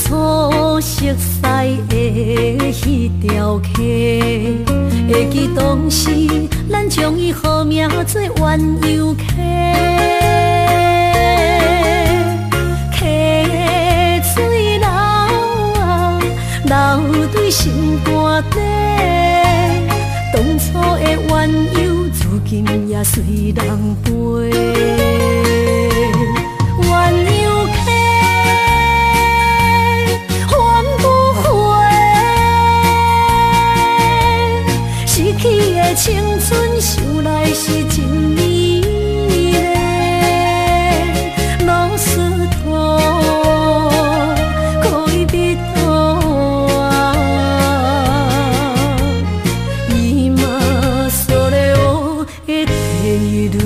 初熟悉的迄条溪，会记当时咱将伊号名做鸳鸯溪。溪水流啊，流对心肝底。当初的鸳鸯，如今也随人飞。鸳鸯溪。去的青春想来是真美丽，老师徒可以比多啊，伊嘛所了的地路。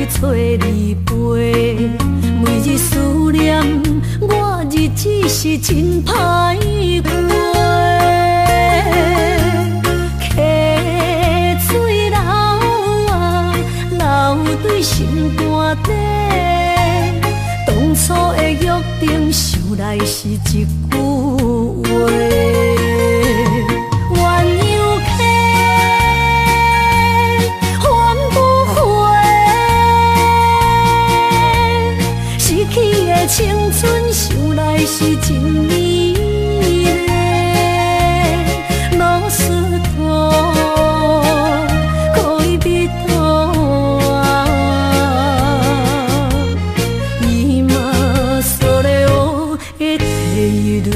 找你陪，每日思念我，日子是真歹过。溪水流啊，流对心肝底。当初的约定，想来是一句话。青春想来是真美丽，老师徒可以比多啊，伊嘛所了的地路。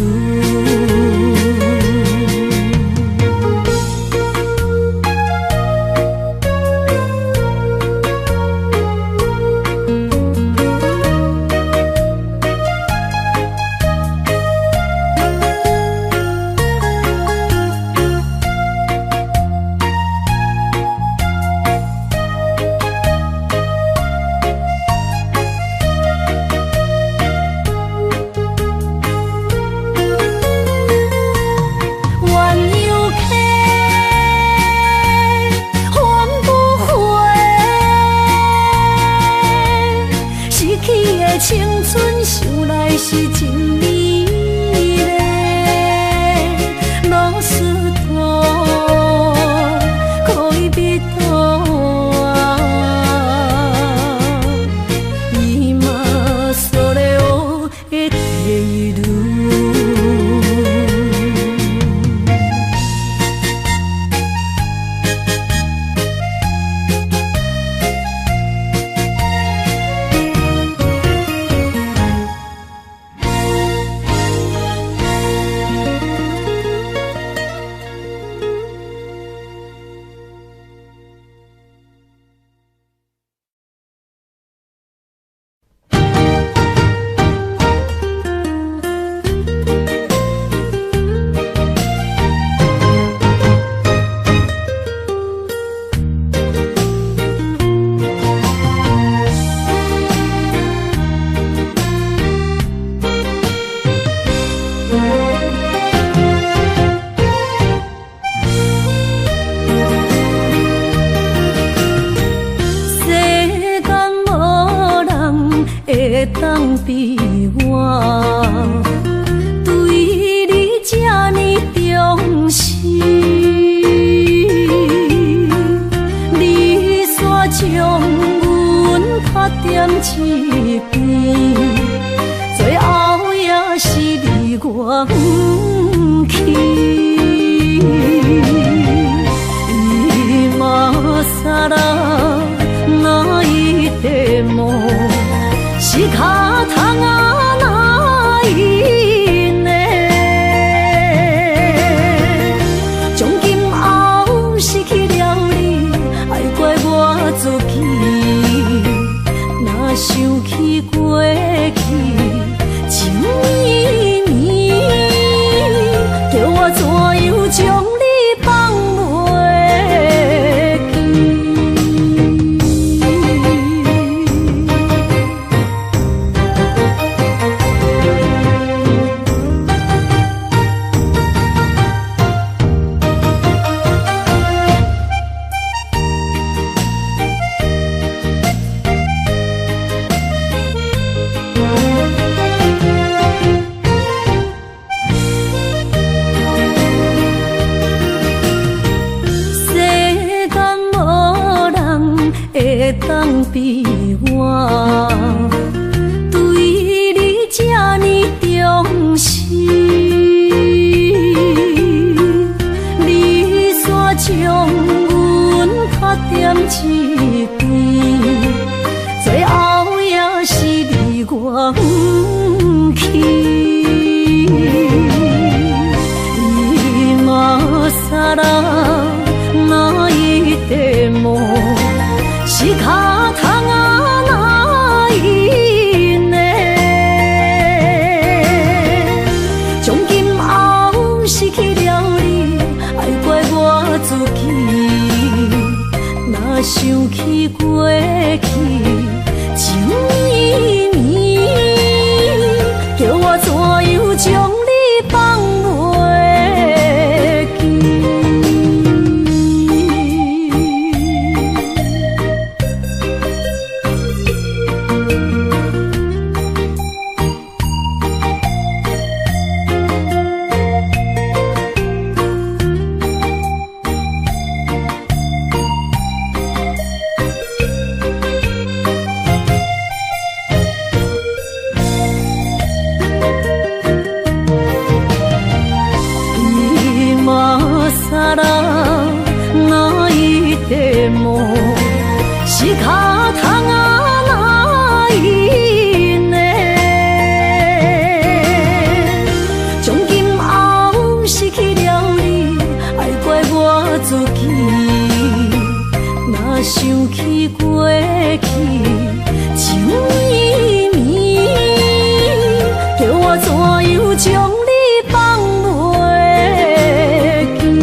青春想来是真美丽，老师徒可以比多啊，伊嘛所了的地路。会当比我对你这呢重视，你煞将阮拍点一边，最后也是你我不去。今ら泣いても仕方がないね。从今后失去了你，爱怪我自己。你我，对你这呢重视，你煞将阮较点一边，最后也是你我不去。萨拉那一地梦，是脚痛啊那一呢？从今后失去了你，爱怪我自己。若想起过去情绵绵，叫我怎样将你放袂？是脚痛啊那一呢？从今后失去了你，爱怪我自己。若想起过去情绵绵，叫我怎样将你放袂记？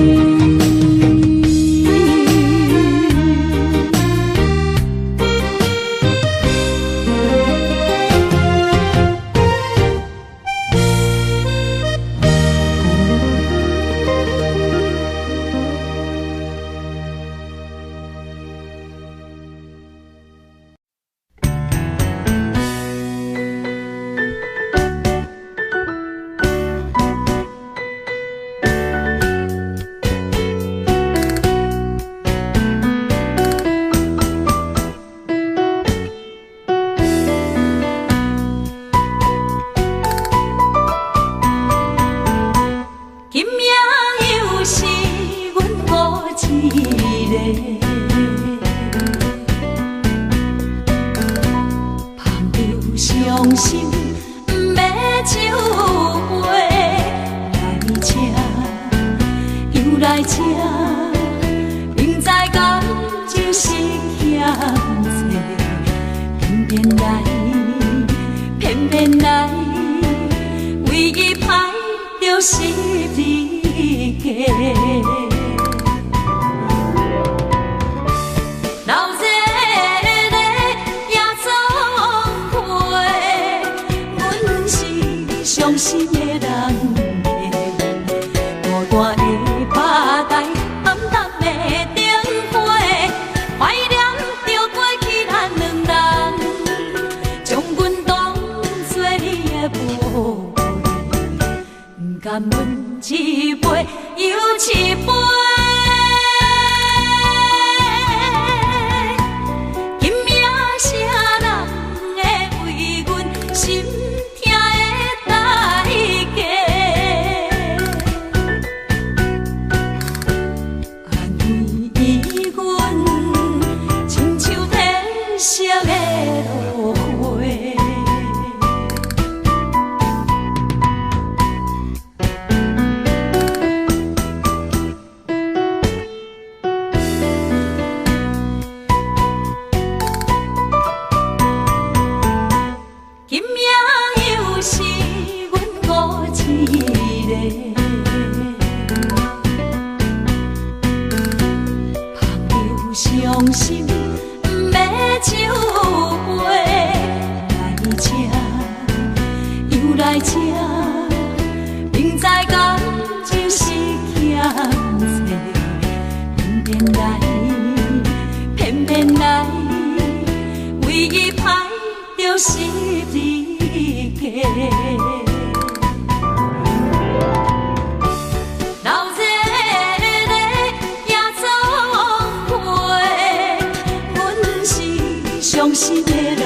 心的人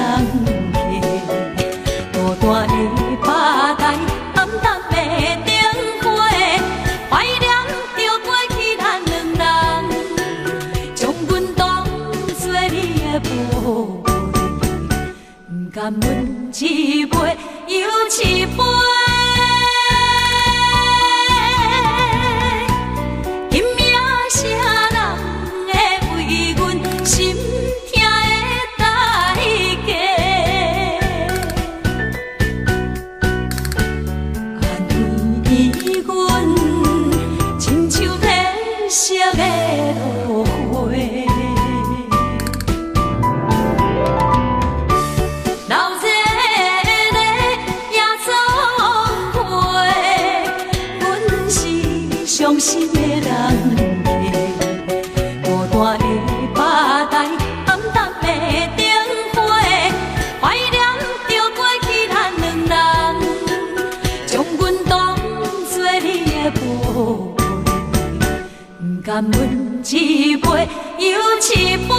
客，孤单的巴台，暗淡的灯花，怀念着过去咱两人，将阮当作你的宝贝，不甘阮一杯又一杯。伤心的人客，孤单的巴台，暗淡的灯花，怀念着过去咱两人，将阮当作你的宝贝，不甘阮一杯又一杯。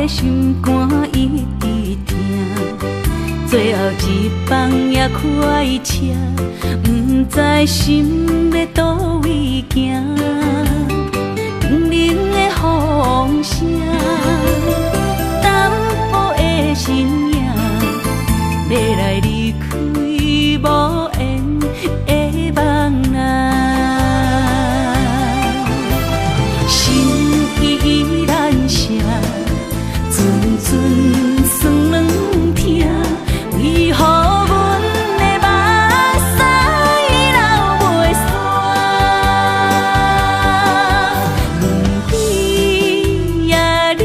心肝一直疼，最后一放也开车，不知心要倒位行。冷冷的风声，淡薄的身影，要来离开无缘的梦啊。心依然声。阵酸软疼，为何阮的目屎流袂煞？问鬼呀你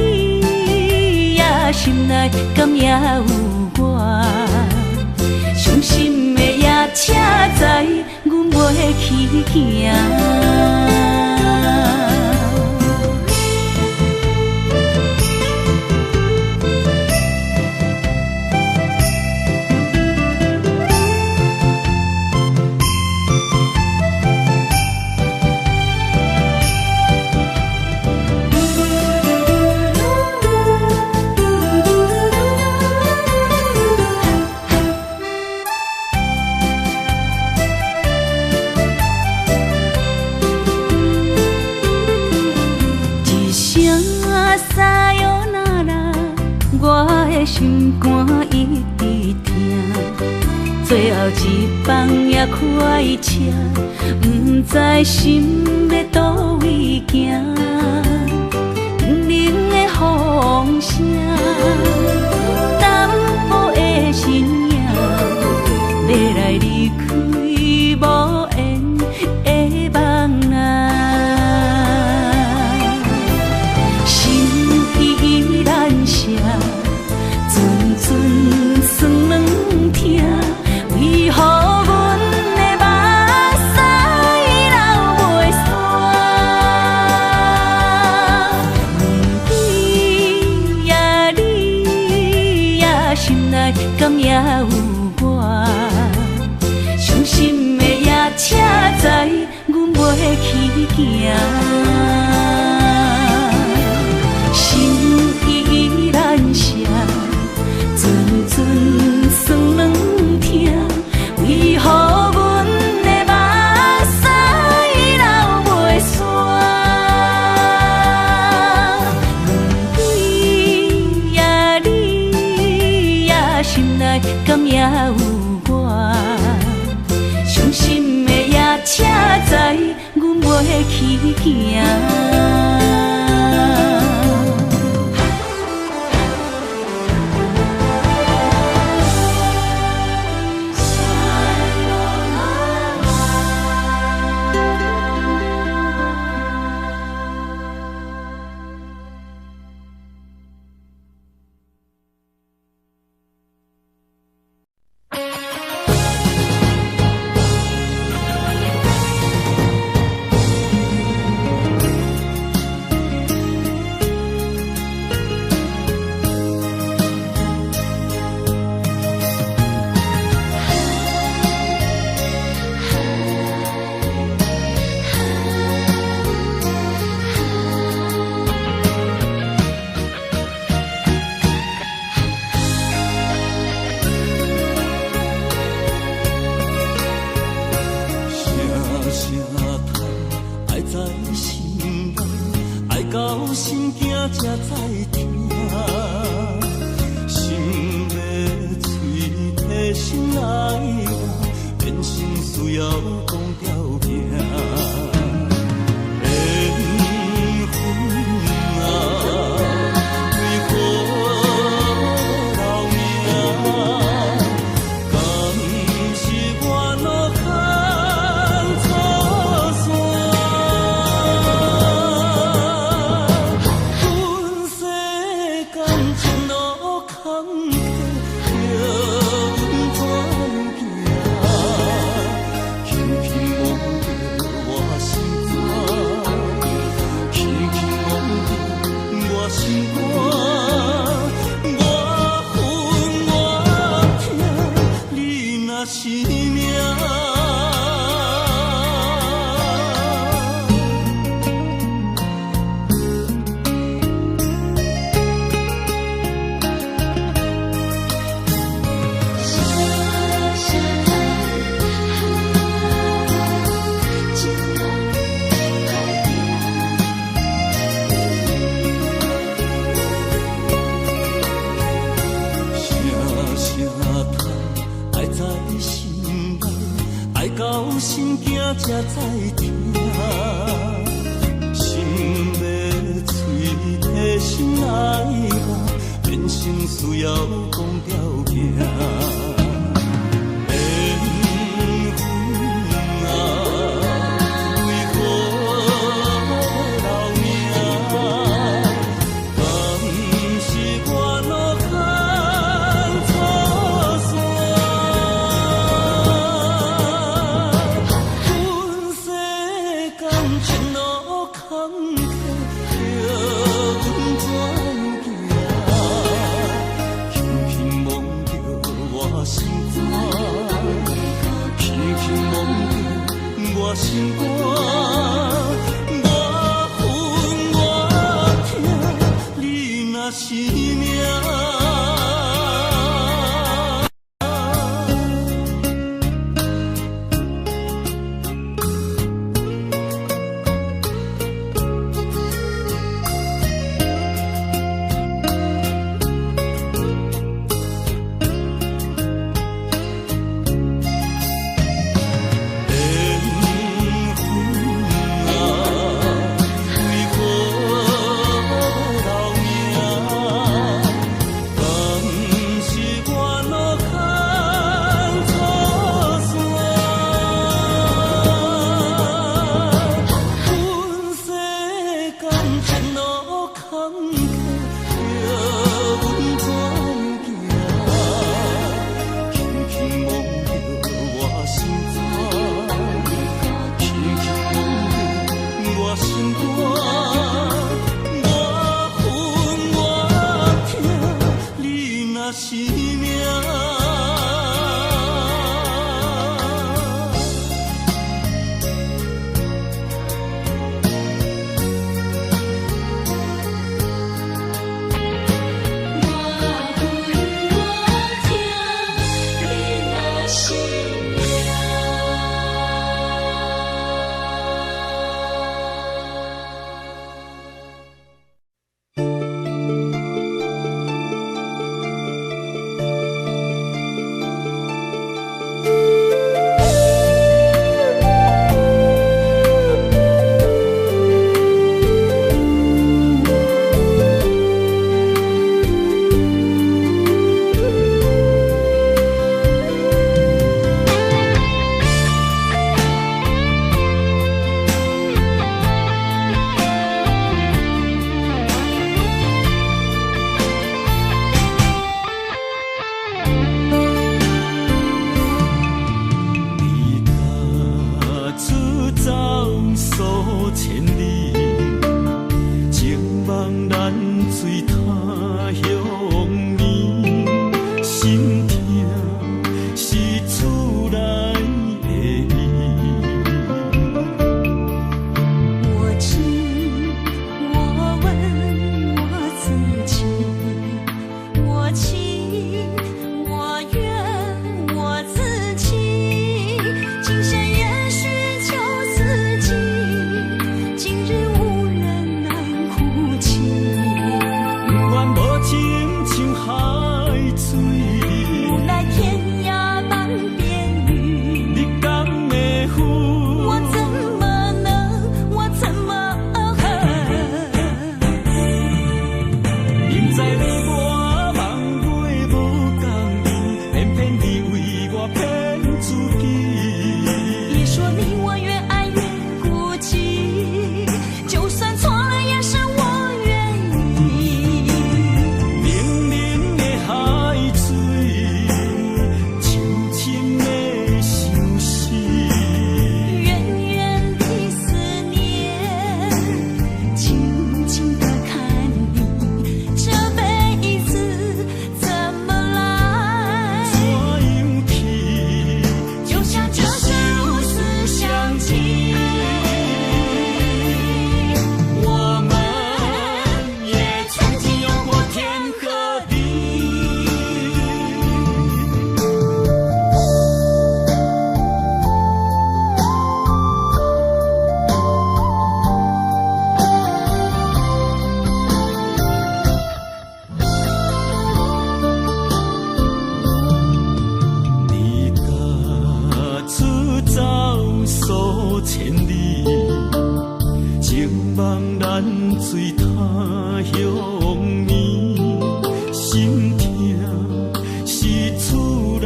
呀，心内敢也有我？伤心的夜车载，阮袂去行。心肝一直疼，最后一放也开车，不知心要倒位行。冷冷的风声，淡薄的身影，要来离开无缘的梦啊。心依然声。阵酸软疼，为何阮的目屎流袂煞？问鬼呀敢也有我？伤心的夜车载，阮袂去行。心依然舍，阵阵酸软痛，为何阮的目屎流袂煞？问对呀，你呀心内敢也有我？伤心的夜车载，阮袂去行。才知听，心要碎，体心爱我，变成需要讲条件。心肝，我恨我痛，你若是命。是命。水他乡眠，心痛是厝内的伊。我知，我问我自己，我情我愿我自己，今生也许求自己，今日无人难哭泣。不愿无情像海水，无奈天涯半边雨，你敢会负？我怎么能，我怎么明知你我梦袂无共面，偏偏你为我骗自己。别说你我越爱越孤寂，就算错了也是我愿意。冷冷的海水，深深的相思。远远的思念，静静地看你，这辈子怎么来？怎样去？就像这生如此相契。我们也曾经有过天和地。你家出走数千里，情望咱水他乡眠，心痛是厝内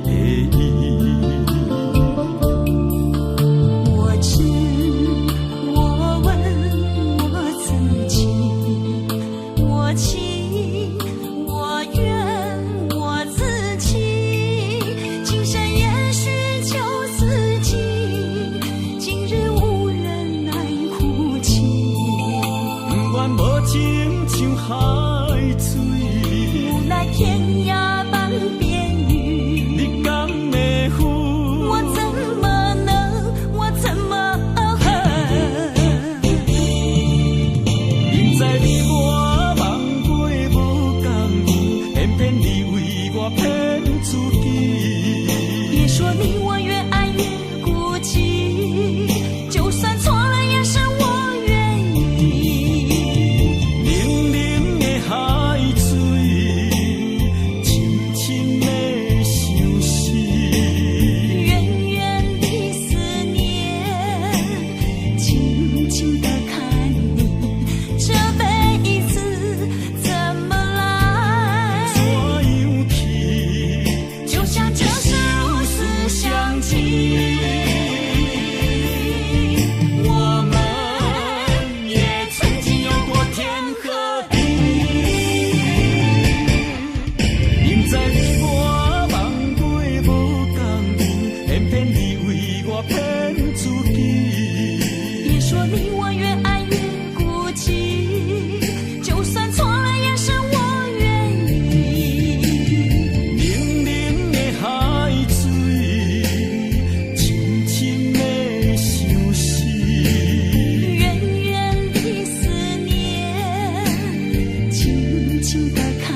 的伊。我知，我问我自己，我情我愿我自己，今生也许求自己，今日无人难哭泣。不愿无情像海水，无奈天涯半边雨，你敢会负？我怎么能，我怎么明知你我梦袂无共面，偏偏你为我骗自己。别说你我越爱越孤寂，就算错了也是我愿意。冷冷的海水，深深的相思。远远的思念，静静地看你，这辈子怎么来？怎样去？就像这生如此相契。我们也曾经有过天和地。明知你我梦袂无共面，偏偏你为我骗自己。别说你我越爱越孤寂，就算错了也是我愿意。冷冷的海水，深深的相思。远远的思念，静静地看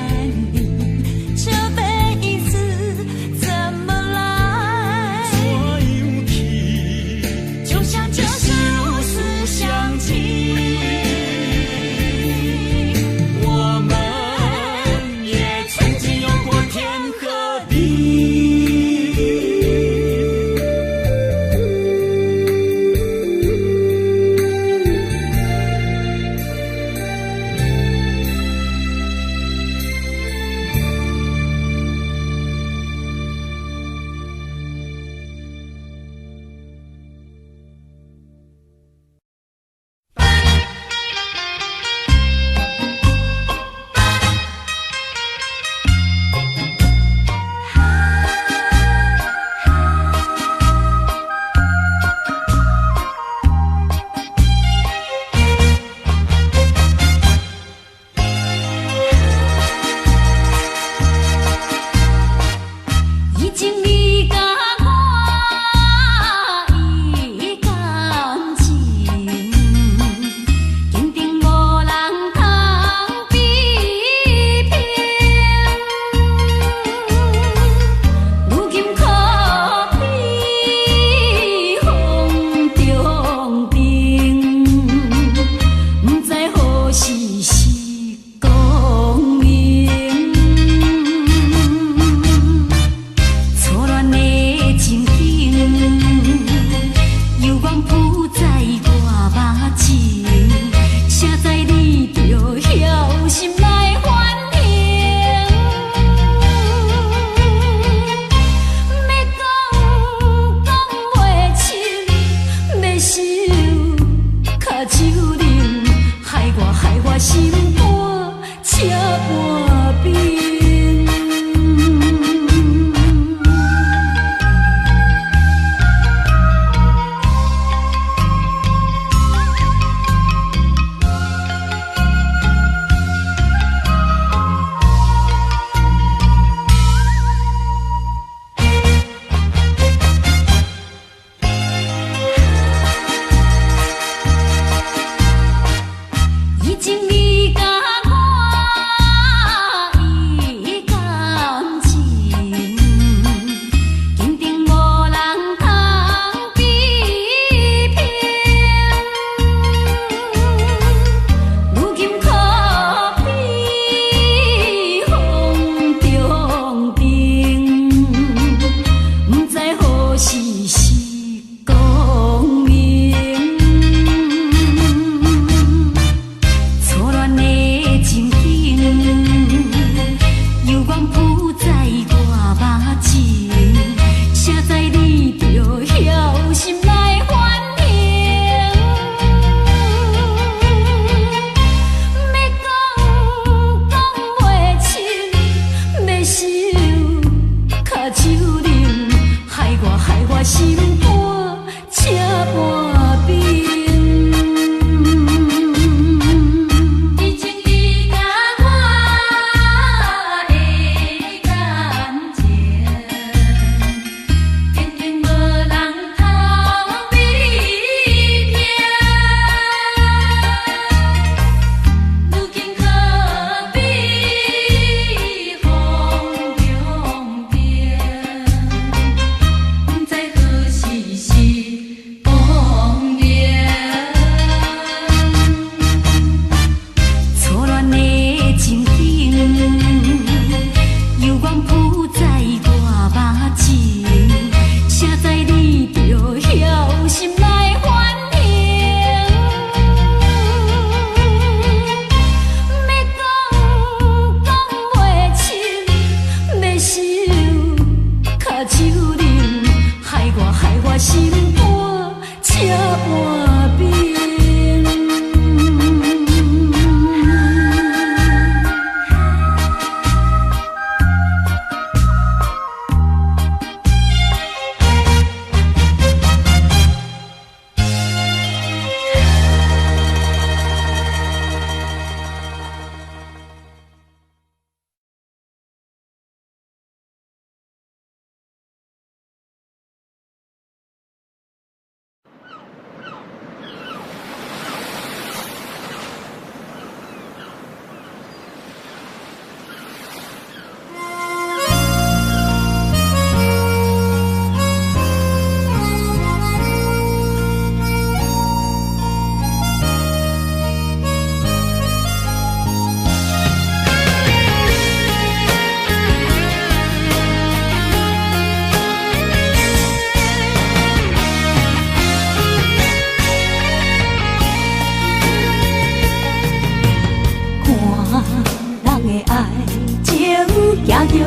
你，这辈子怎么来？怎样去？就像这生如此相契。我们也曾经有过天和地。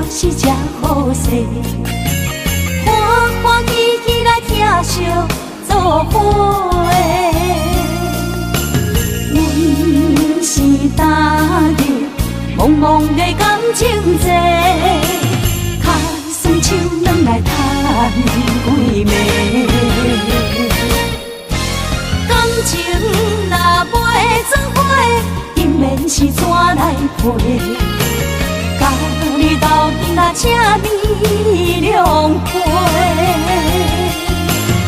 是这好势，欢欢喜喜来疼惜做伙的。阮是踏入茫茫的感情债，脚酸手软来赚几暝。感情若袂做伙，因免是怎来陪？甲你斗阵啊，请你谅陪。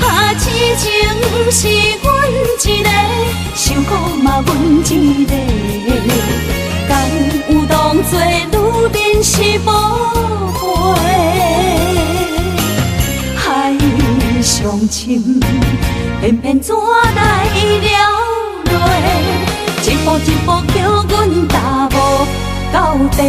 啊，痴情是阮一个，受苦嘛阮一个。敢有当作女人是无悔？海上深，偏偏怎来了落？一步一步叫阮踏无到底。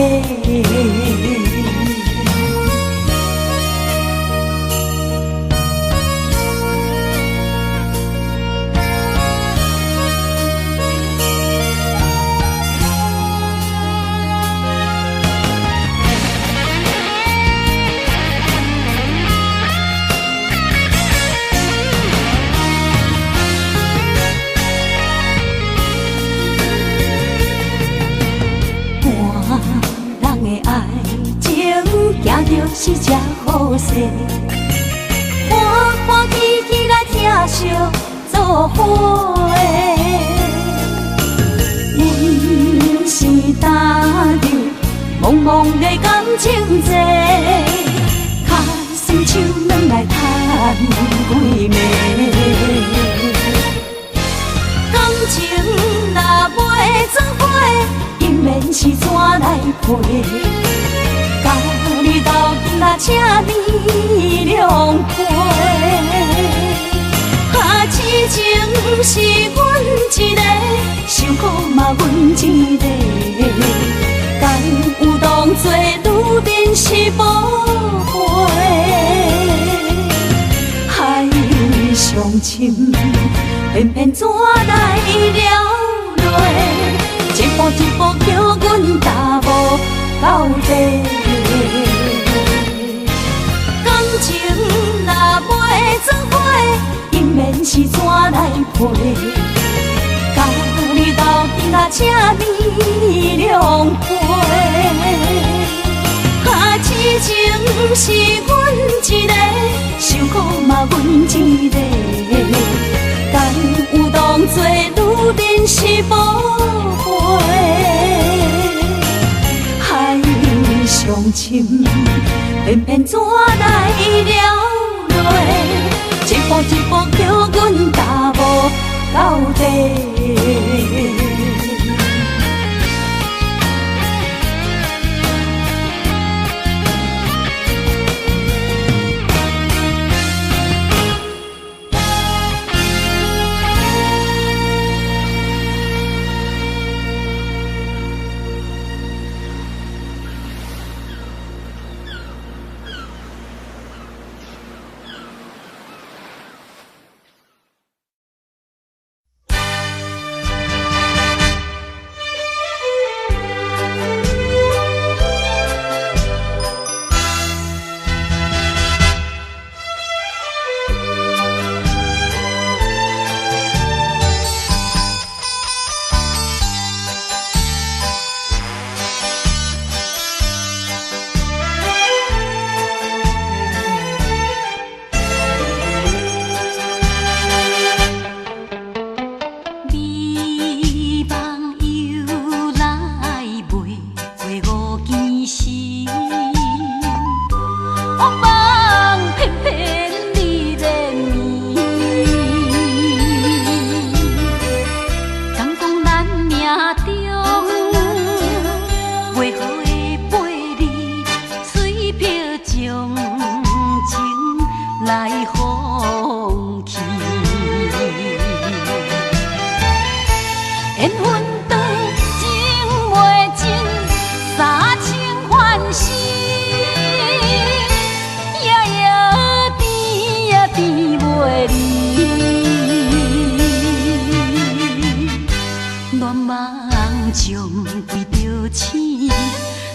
行着是这好势，欢欢喜喜来疼惜做伙的。阮是踏入茫茫的感情债，脚酸手软来赚几暝。感情若袂做伙，因免是怎来陪？甲你斗阵啊，请你谅陪。啊，痴情是阮一个，受苦嘛阮一个。敢有当作女人是无悔？海上深，偏偏怎来了落？一步一步叫阮踏无到底。感情若袂做伙，因免是怎来陪？甲你斗阵啊，请你谅陪。啊，痴情是阮一个，受苦嘛阮一个。敢有当作女人是无悔？上深，偏偏怎来了落？一步一步叫阮踏无到底。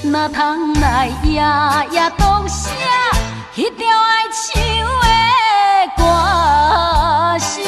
哪通来夜夜当写迄条爱唱的歌词？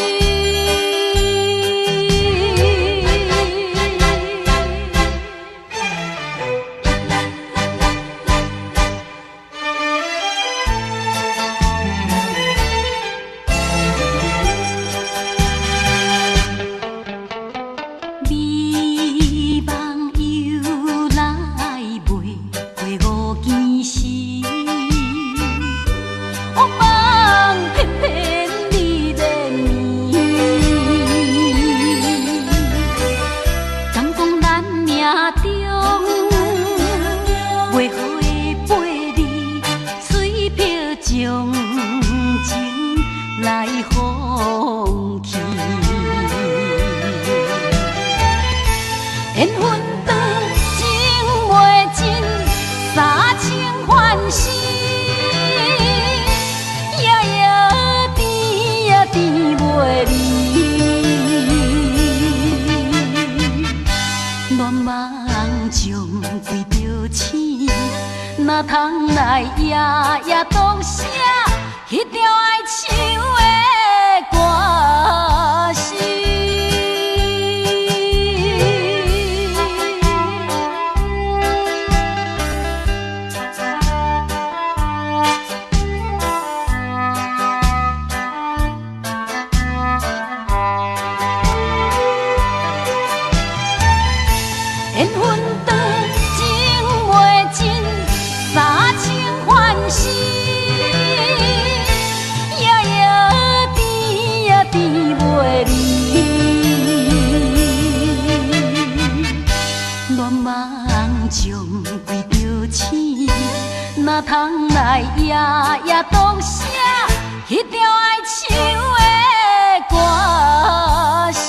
哪通来夜夜当写迄条爱唱的歌词？缘分长，情袂尽。三情欢喜，夜夜甜呀甜袂离。乱梦将规条星，哪通来夜夜当写迄条爱唱的歌词？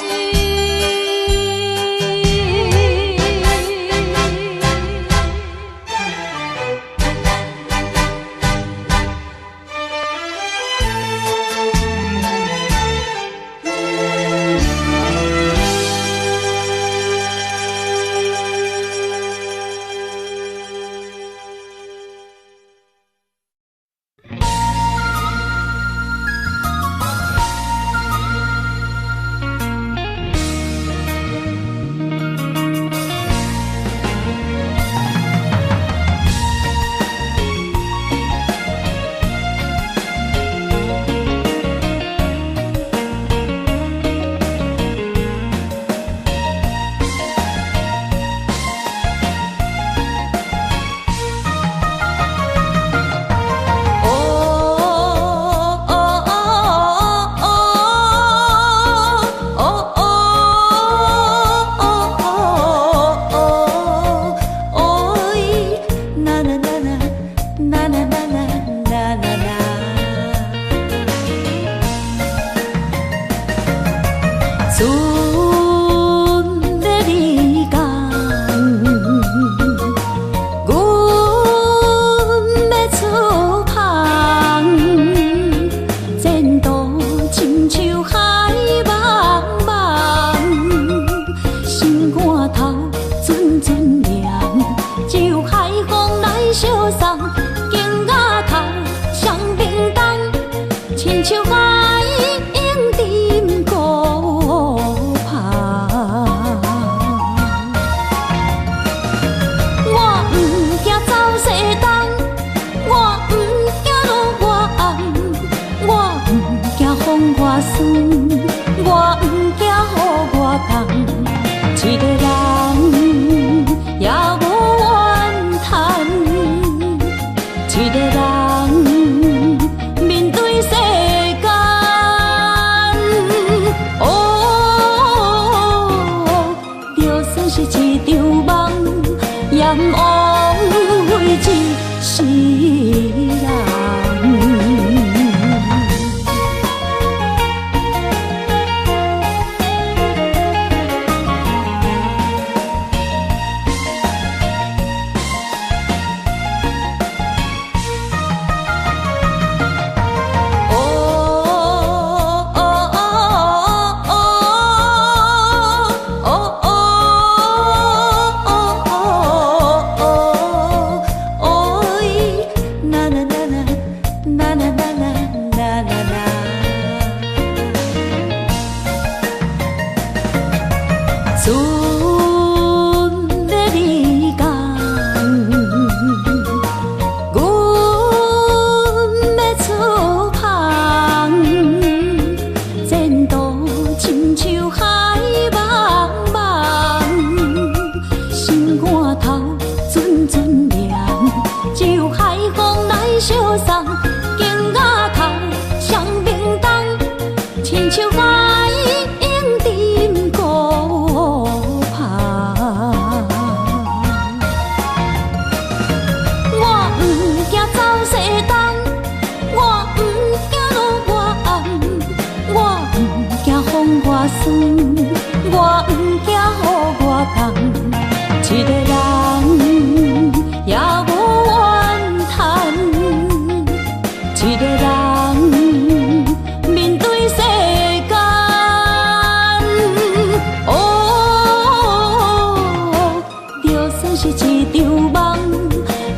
是一场梦，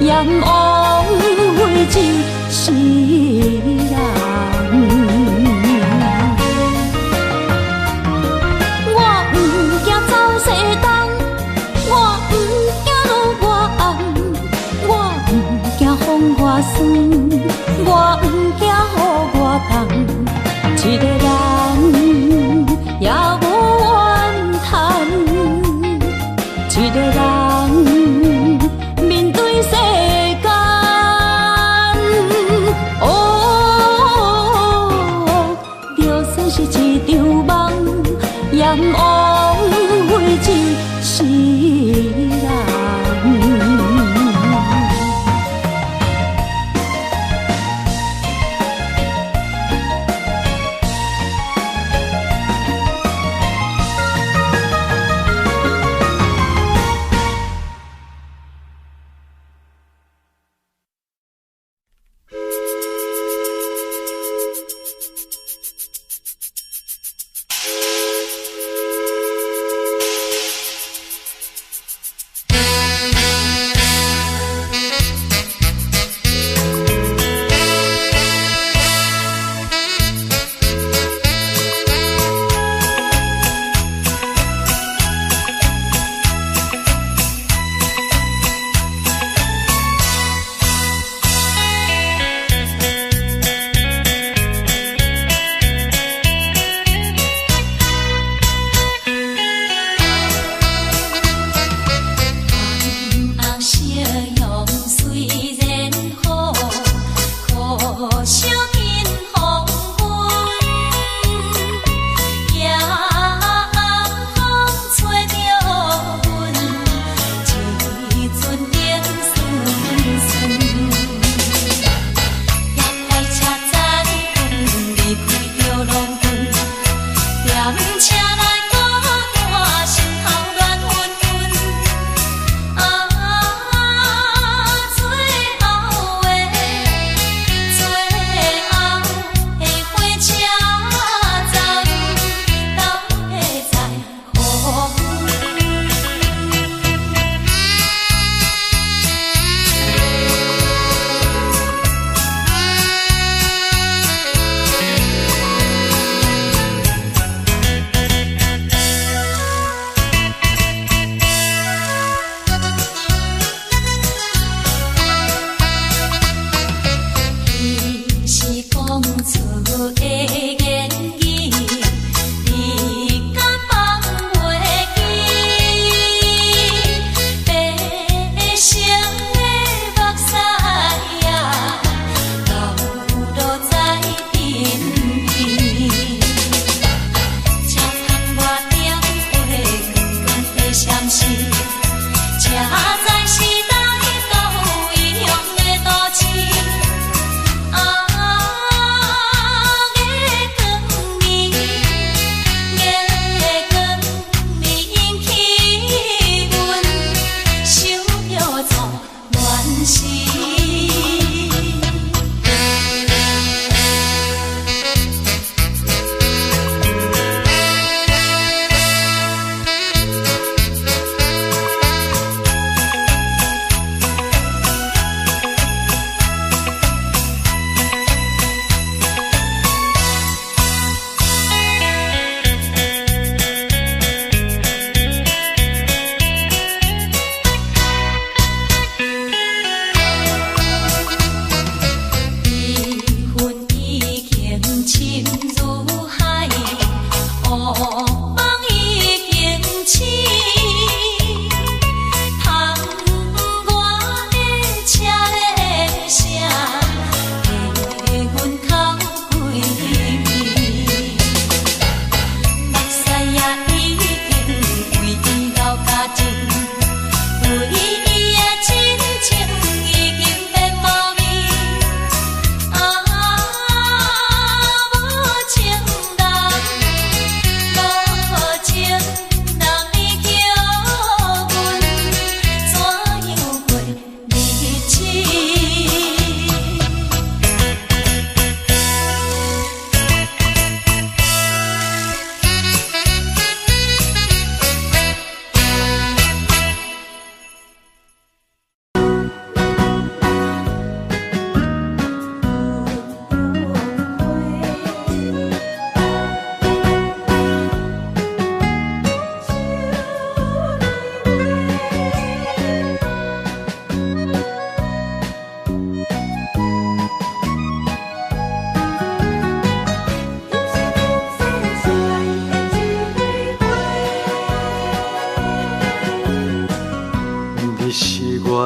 阎王为一世人。我不惊走西东，我不惊路外暗，我不惊风外酸，我不惊雨外重。一个人也无怨叹，一个人面对世间。就算是一场梦，阎王为一世人。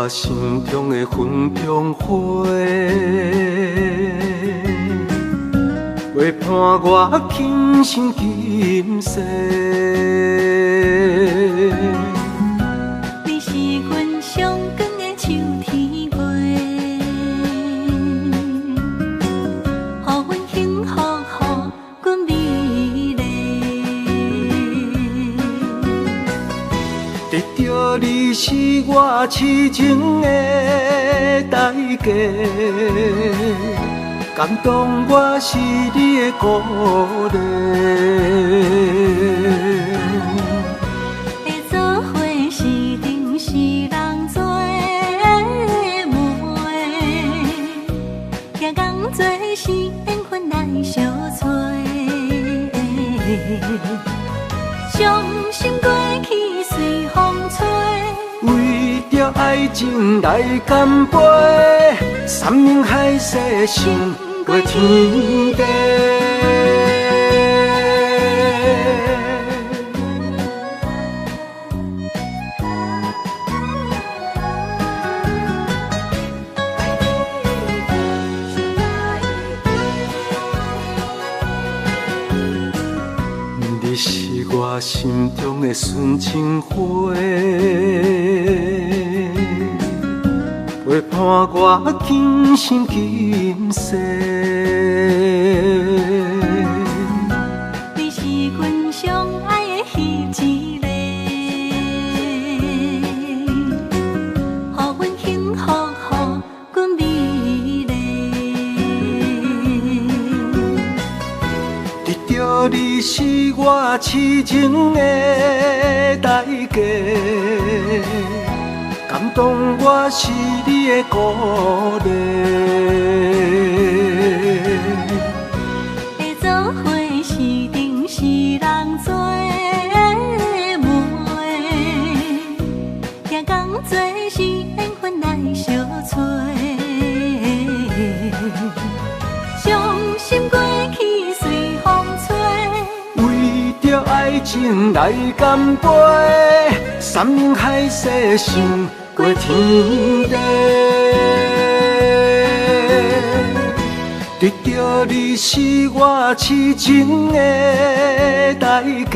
我心中的云中花，陪伴我今生今世。你是阮上光的秋天月，予阮幸福，予阮美丽。得到你是我痴情的代价，感动我是你的鼓励。会做伙是定是人做媒，行工做是缘分来相找。伤心过去随风吹。为着爱情来干杯，山盟海誓想过天地。你是我心中的纯情花，陪伴我今生今世。你是阮上爱的彼一个，予阮幸福，予阮美丽。得到你是我痴情的代价，感动我是你的鼓励。会做伙是定是人做媒，行工做是缘分来相找。伤心过去随风吹。为着爱情来干杯，山盟海誓想过天地。得到你是我痴情的代价，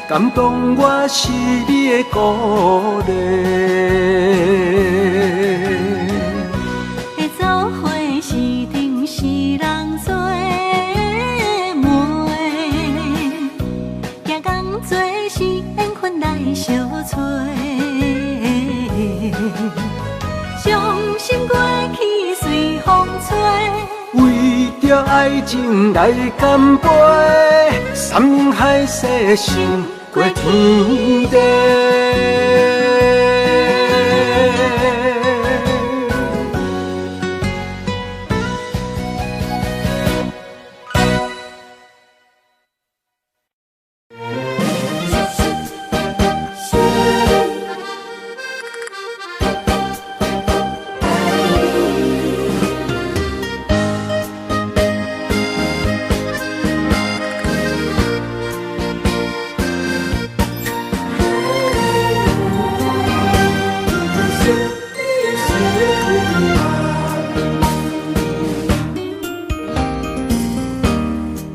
感动我是你的鼓励。会做伙是定是人做媒，行工做是缘分来相找。伤心过去随风吹。为着爱情来干杯，山盟海誓想过天地。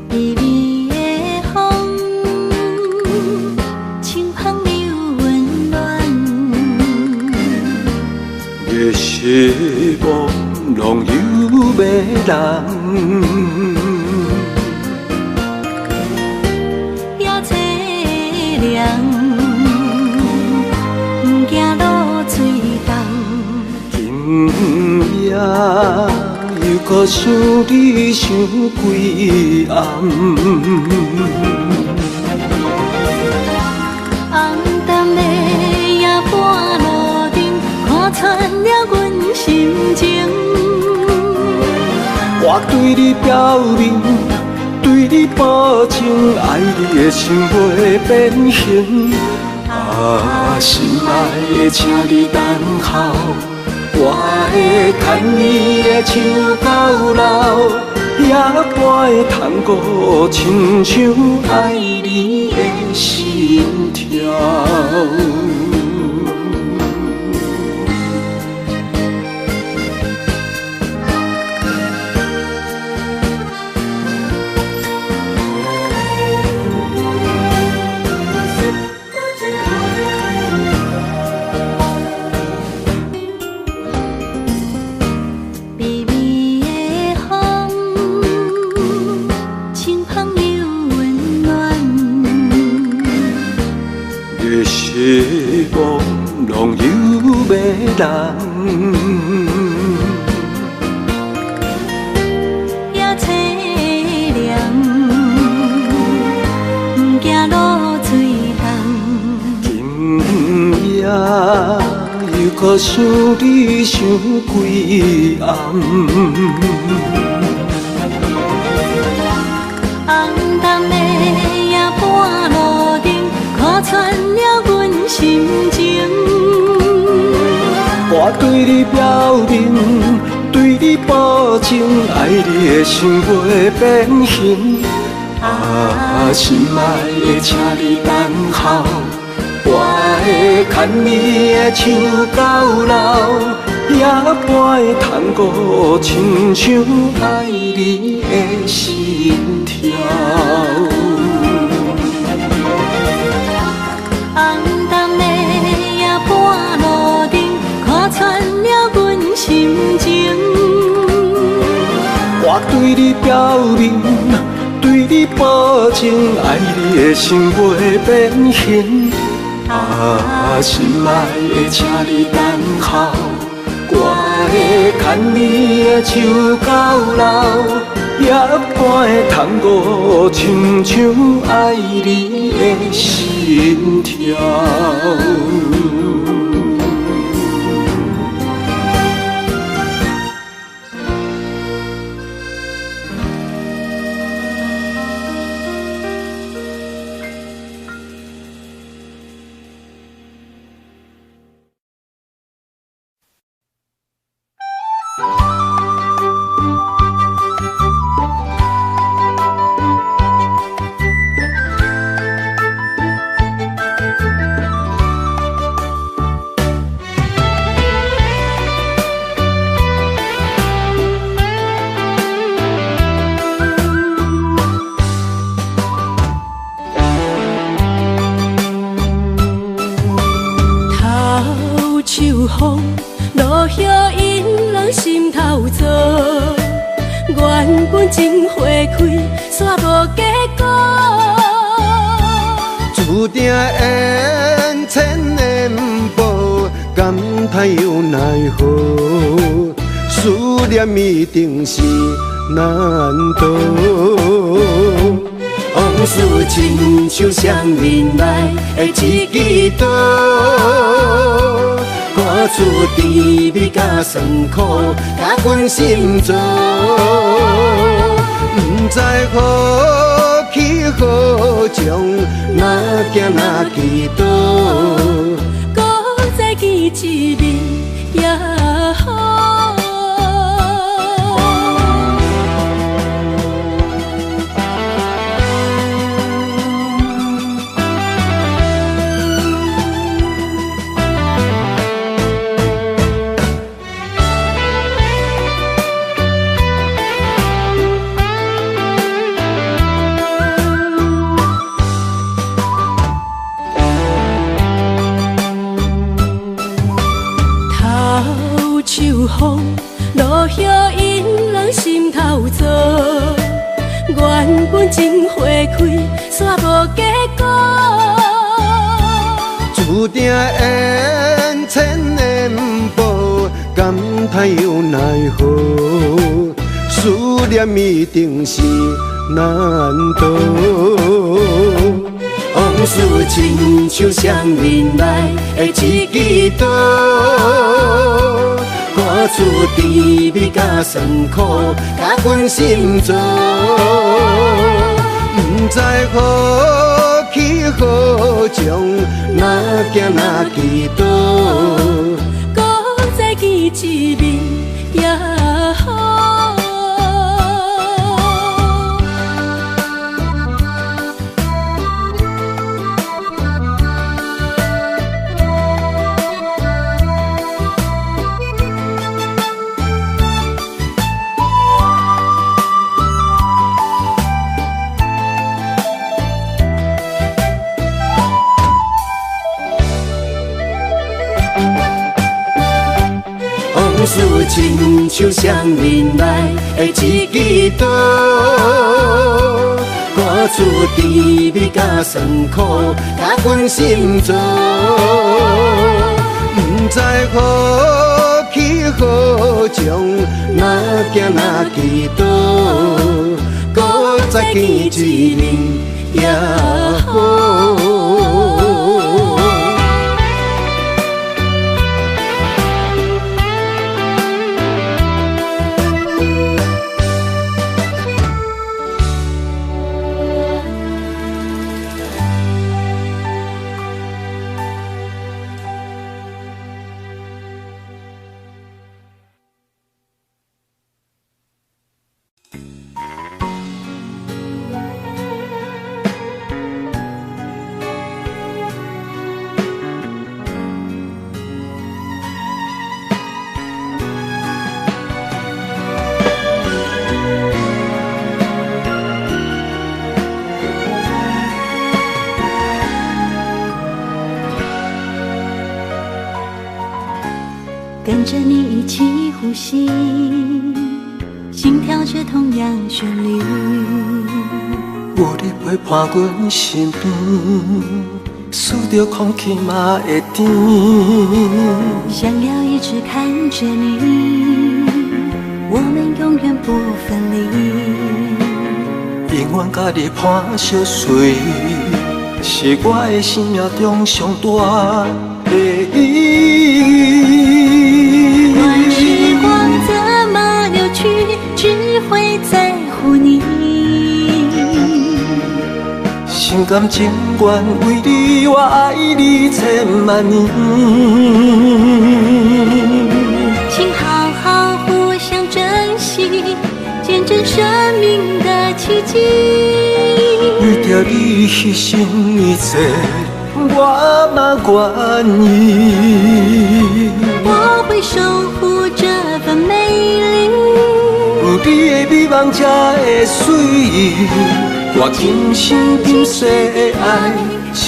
微微的风，轻捧又温暖。夜色朦胧又迷人，也凄凉，行路水重。今夜又搁想你想几暗。红淡的夜半路灯，看穿了阮心情。我对你表明，对你保证，爱你的心袂变形。啊，心爱的，请你等候，我会牵你的手到老，也会探顾亲像爱你的心跳。人。也凄凉，不惊露水重。今夜又搁想你想几暗。红淡的夜半路灯，看穿了阮心情。我对你表明，对你保证，爱你的心袂变形。啊，心爱的，请你等候，我会牵你的手到老，也不会通过亲像爱你的心跳。红淡的夜半路灯，看穿了阮心情。我对你表明，对你保证，爱你的心袂变形。啊，心爱的，请你等候，我会牵你的手到老，也不会通过亲像爱你的心跳。风，落叶引人心头躁。原本情花开，煞无结果。注定缘千年报，感叹又奈何？思念一定是难渡。往事亲像双面来的一支刀，看出甜蜜甲酸苦，甲阮心中。不知何去何从，哪行哪去倒，搁再见一面也好。秋风，落叶引人心头躁。原本情花开，煞无结果。注定缘千年报，感叹又奈何？思念一定是难渡。往事亲像双面来的一支刀，看出甜蜜甲酸苦，甲阮心中。不知何去何从，哪行哪去倒，搁再见一面也好。往事亲像双面来的一支刀，看出甜蜜甲酸苦，甲阮心中。不知好气好情，哪行哪祈祷，搁再见一面也好。跟着你一起呼吸，心跳着同样旋律。有你陪伴阮身边，数着空气嘛会甜。想要一直看着你，我们永远不分离。永远甲你伴相随，是我的生命中上大的意义。管时光怎么流去，只会在乎你。心甘情愿为你，我爱你千万年。请好好互相珍惜，见证生命的奇迹。为着你牺牲一切，我嘛愿意。我会守护这份美丽。有你的美梦才会水，我今生今世的爱只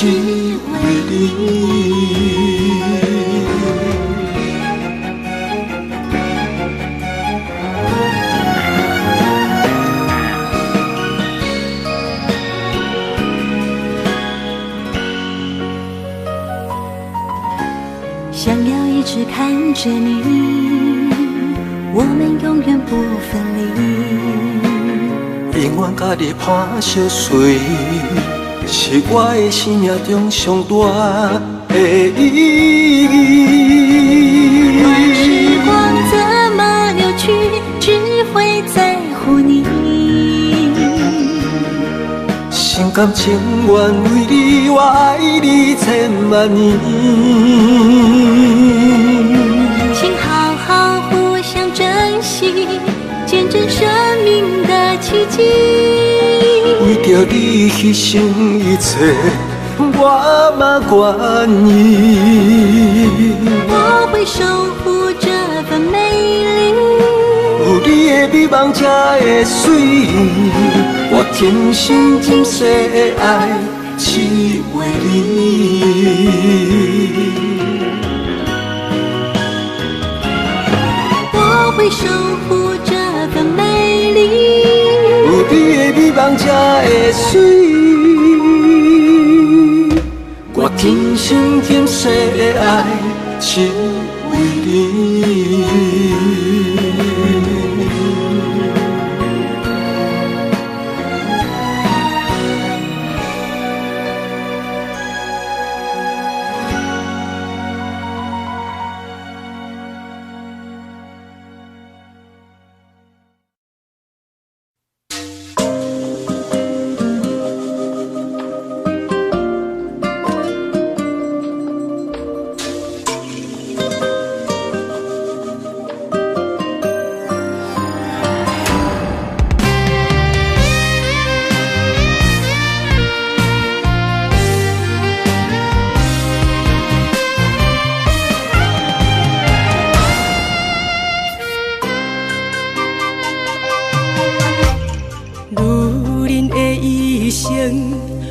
为你。想要一直看着你，我们永远不分离。永远甲你伴相随，是我的生命中上大的意义。管时光怎么流去，只会在乎你。心甘情愿为你，我爱你千万年。请好好互相珍惜，见证生命的奇迹。为着你牺牲一切，我嘛愿意。我会守护这份美丽。有你的美梦才会水，我今生今世的爱只为你。我会守护这份美丽。有你的美梦才会水，我今生今世的爱只为你。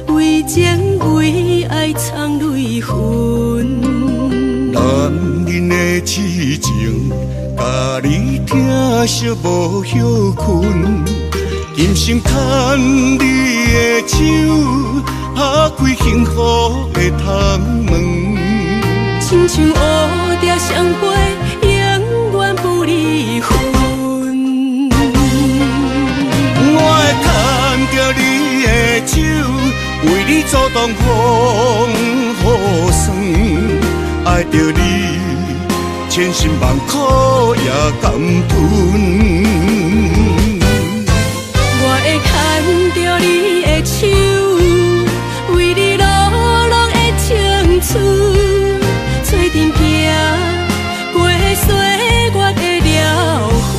为情为爱藏泪痕，男人的痴情，甲你疼惜无休困。今生牵你的手，打开幸福的窗门。亲像乌蝶双阻挡风雨霜，爱着你，千辛万苦也甘吞。我会牵着你的手，为你落落的青春，做阵行过岁月的疗痕。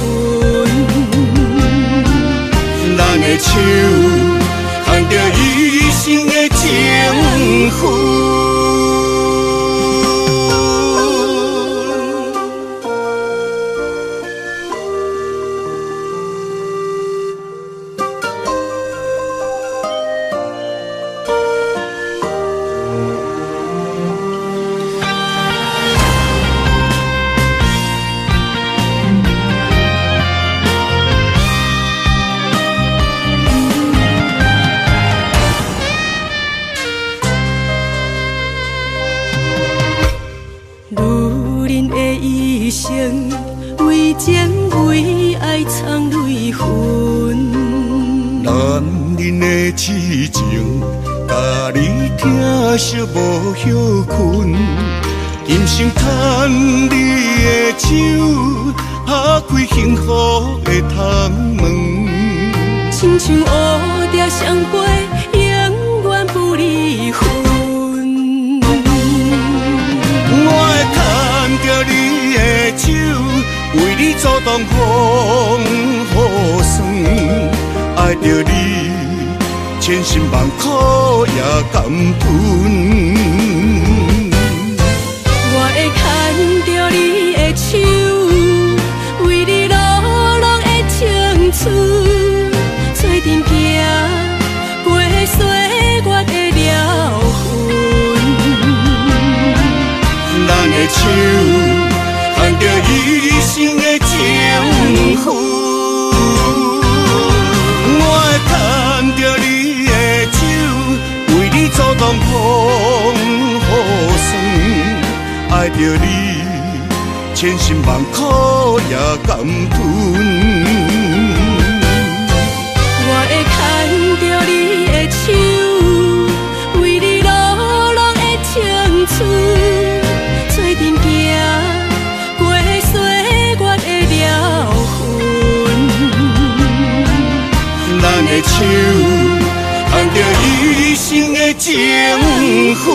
咱的手牵着一生的情分。为情为爱藏泪痕，男人的痴情，甲你疼惜无休困。今生牵你的手，打开幸福的窗门。亲像乌蝶相陪，永远不离分。我会牵着你的手，为你阻挡风雨霜，爱着你，千辛万苦也甘吞。我会牵着你的手，为你落落的青春，做阵行过岁月的疗痕。咱的手牵着一生的情分，我会牵着你的手，为你阻挡风雨霜，爱着你，千辛万苦也甘吞。我会牵着你的手，为你落落的青春，做阵行过岁月的疗痕。咱的手牵着一生的情分。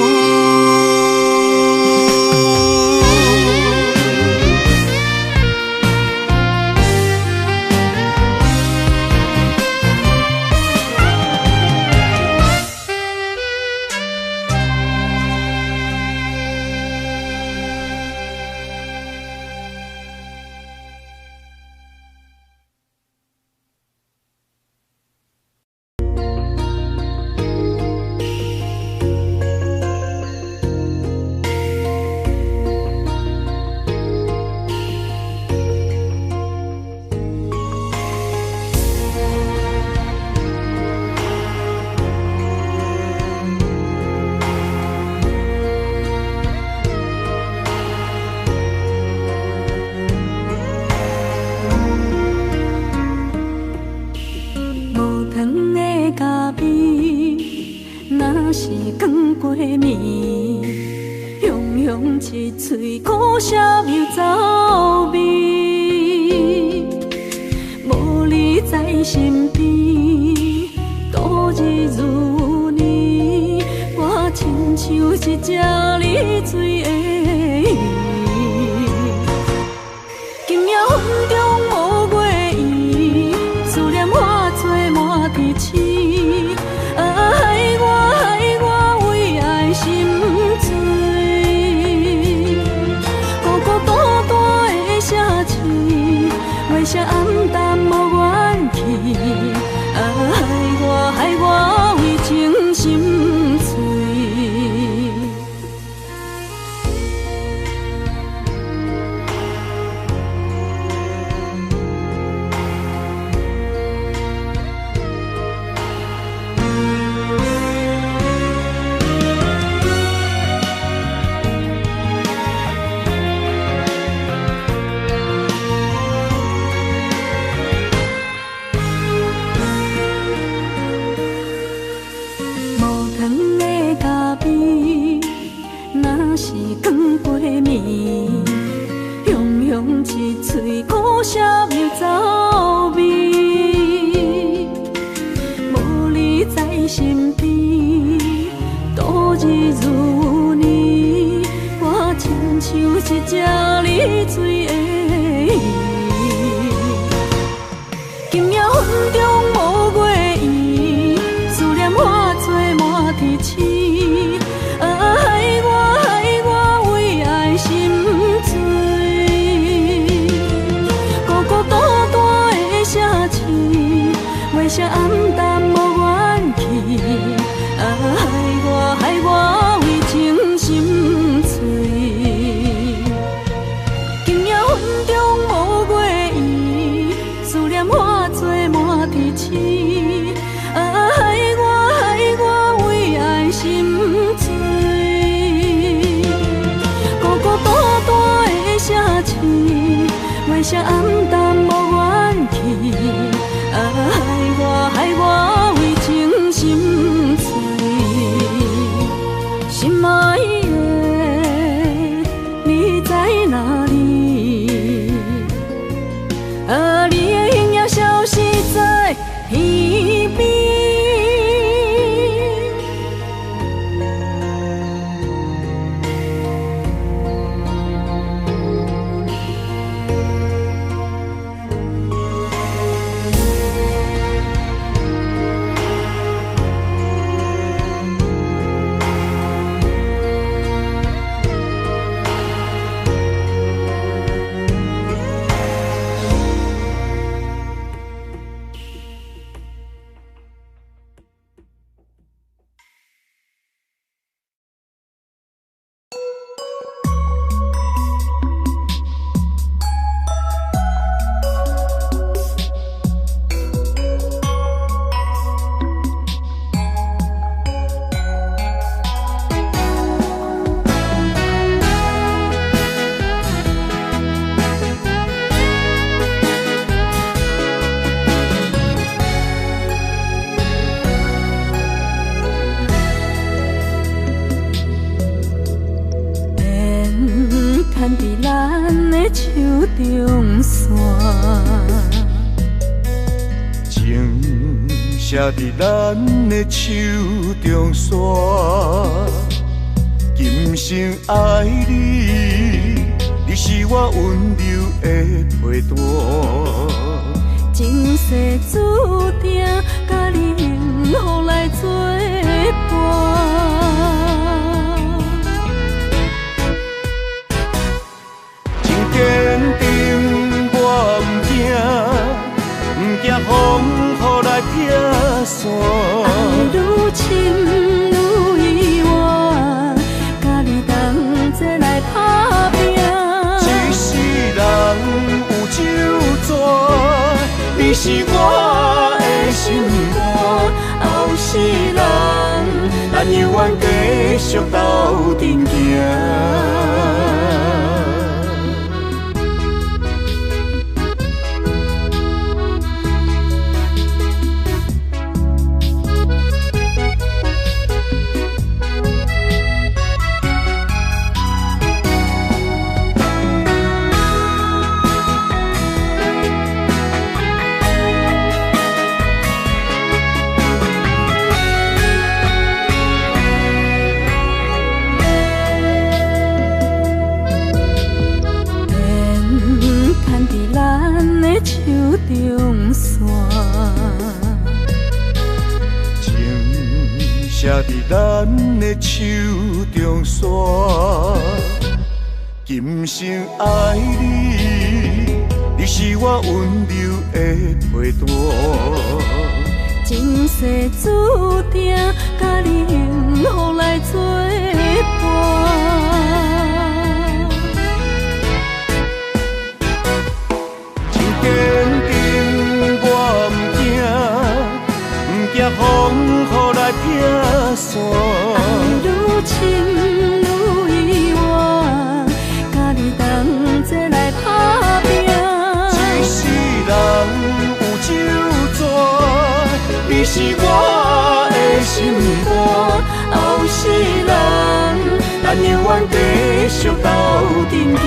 若是光过暝，雄雄一嘴苦涩又走味。无你在身边，度日如年，我亲像一只离水的鱼。今夜风中无月圆，思念化作满天星。月色暗淡无元气，害我为情心碎。嘴苦涩又走味，无你在身边，度日如年，我亲像一只溺水的鱼。今夜云中无月圆，思念化作满天星。害我为爱心醉，孤孤单单的城市，月色暗淡无元气。害我为情心碎。今夜云中无月圆，思念化作满天星。害我为爱心醉。月色暗淡无元气，害我为情心碎。心爱的，你在哪里？你的影也消失在天边。牵伫咱的手中线，情写伫咱的手中线，今生爱你，你是我温柔的陪伴。前世注定，甲你幸福来作伴。坚定我不惊风雨来劈散。爱愈深愈远，甲你同齐来打拼。一世人有酒泉，你是我的心肝。后世人，咱永远继续斗阵行。手中线，情写伫咱的手中线，今生爱你，你是我温柔的陪伴。前世注定，甲你幸福来作伴。坚定我不惊风雨来劈散。爱愈深愈远，甲你同齐来打拼。一世人有酒泉，你是我的心肝。后世人，咱永远继续斗阵行。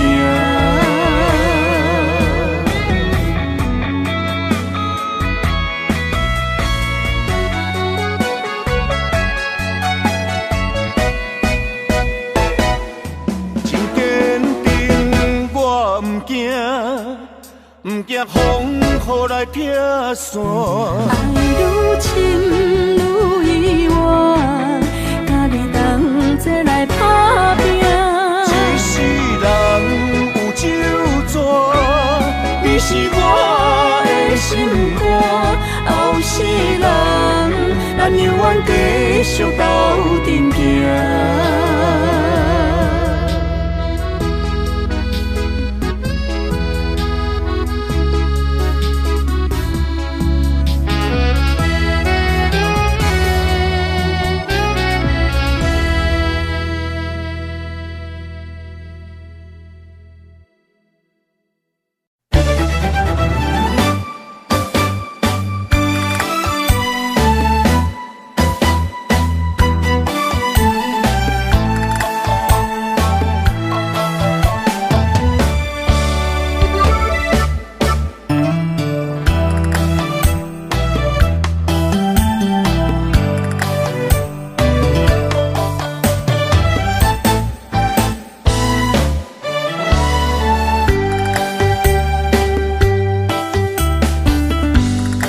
惊，不惊风雨来劈山。爱愈深愈意外，甲你同齐来打拼。一世人有酒泉，你是我的心肝。后世人，咱永远继续斗阵行。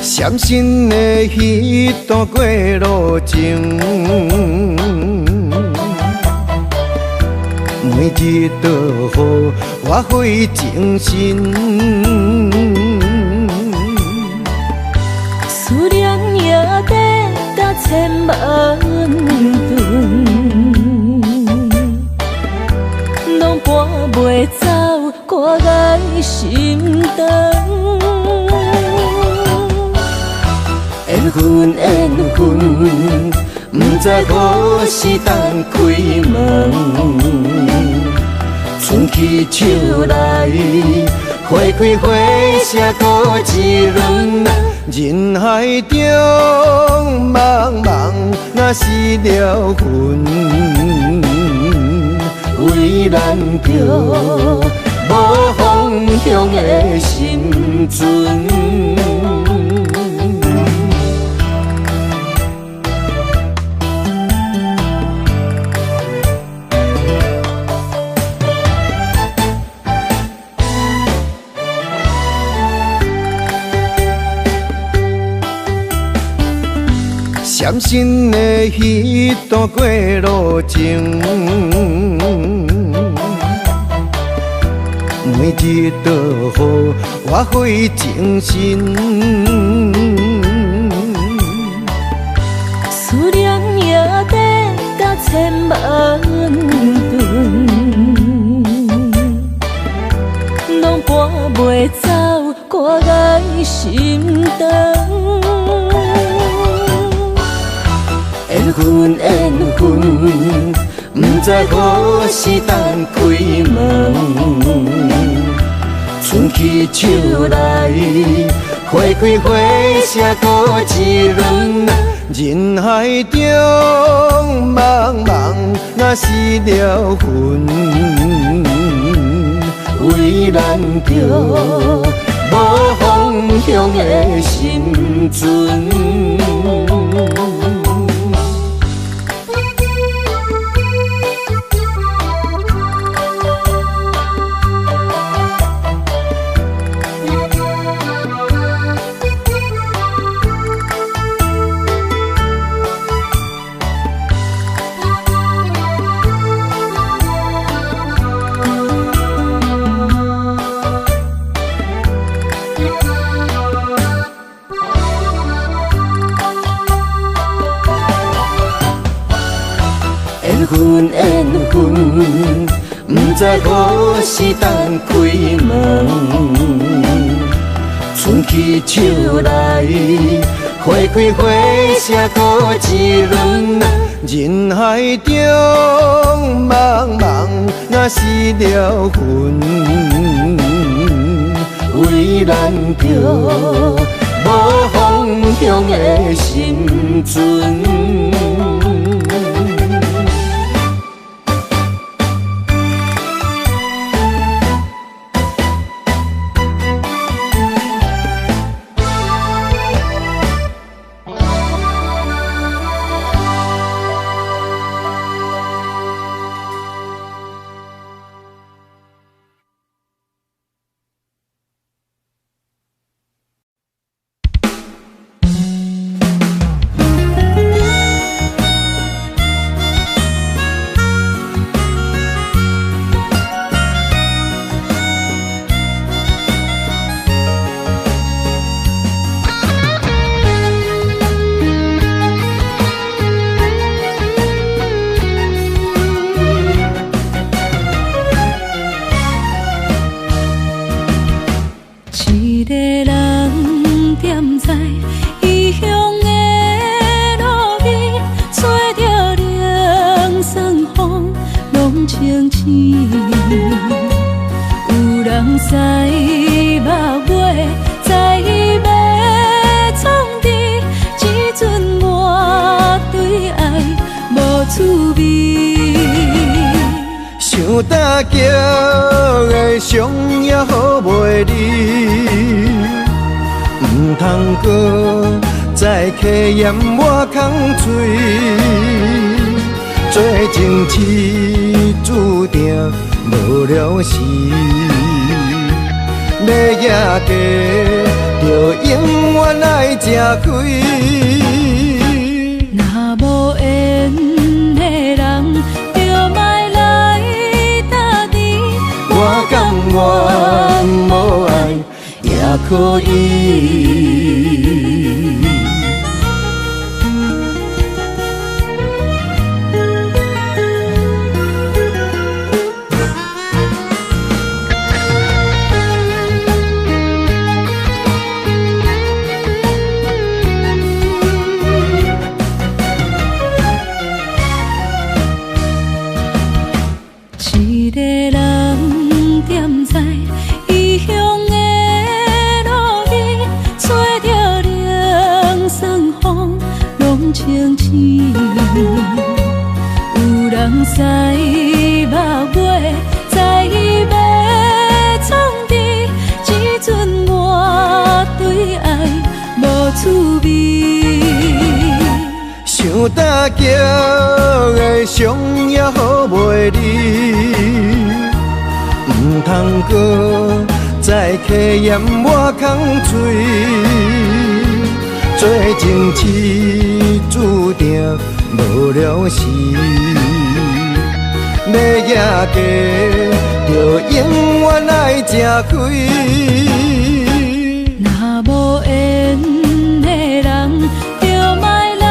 闪身的彼段过路情，每日都予我费精神。思念也得甲千万吨，拢搬袂走挂在心肠。缘分缘分，不知何时当开门。春去秋来，花开花谢过一轮。人海中茫茫，若是了魂，为咱着无方向的心存。闪身的彼段过路情，每日都予我费精神。思念也得甲千万吨，拢搬袂走挂在心肠。缘分缘分，不知何时当开门。春去秋来，花开花谢过一轮。人海中茫茫，若是了魂，为咱着无方向的心存。缘分缘分，不知何时当开门。春去秋来，花开花谢过一轮。人海中茫茫，若是了魂，为咱着无方向的心存。使目尾，在伊要创治，只准我对爱无趣味。想搭桥的伤也好袂离，唔通搁再客嫌我空嘴。做情痴注定无了时，要野家就永远爱吃亏。若无缘的人，就莫来搭敌。我甘愿无爱也可以。一个人踮在异乡的路边，吹着凉爽风，拢清醒。有人使目尾，在伊要创治，只准我对爱无趣味。想搭桥的伤也好袂离，唔通搁再客嫌我空嘴。做情痴注定无了时，要野家就永远爱吃亏。若无缘的人，就莫来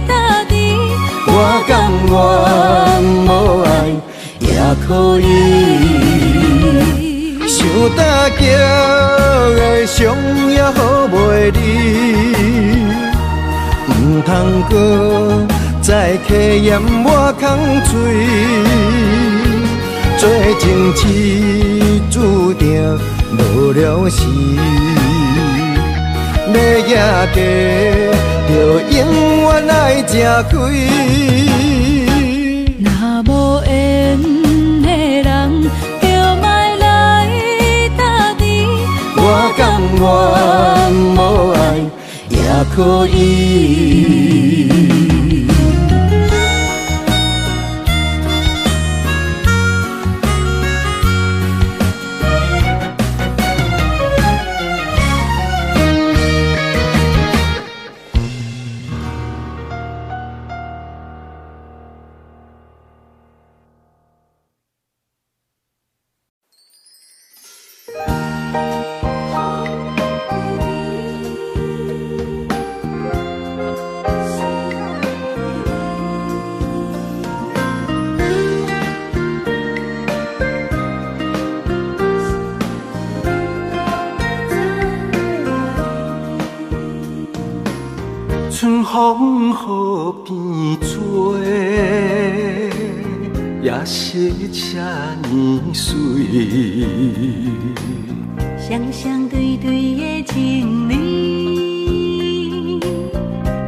搭敌。我甘愿无爱也可以。想搭桥的伤也好袂离，唔通搁再客嫌我空嘴。做情痴注定无了时，要野家就永远爱吃亏。若无缘的人，就莫来搭敌。我甘愿无爱也可以。春风河边吹，也是这呢水。双双对对的情侣，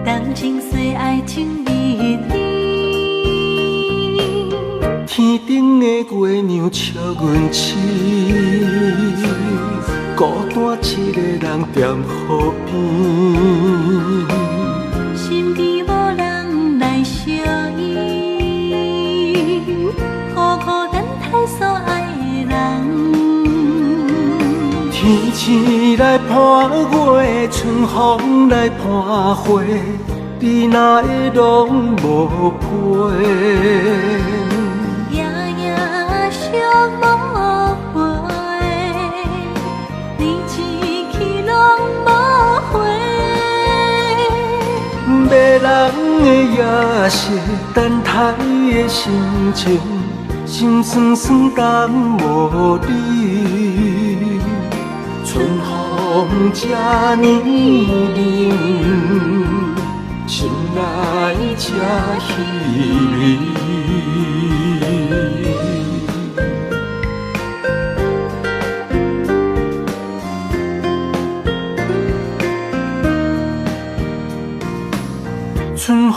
谈情说爱情蜜里。天顶的月亮笑阮痴，孤单一个人踮河边。身边无人来相依，孤孤单单所爱的人。天星来伴月，春风来伴花，你哪会拢无陪？夜夜相无回，你一去拢无回。迷人的夜色，等待的心情，心酸酸等无你。春风这呢冷，心内这稀微。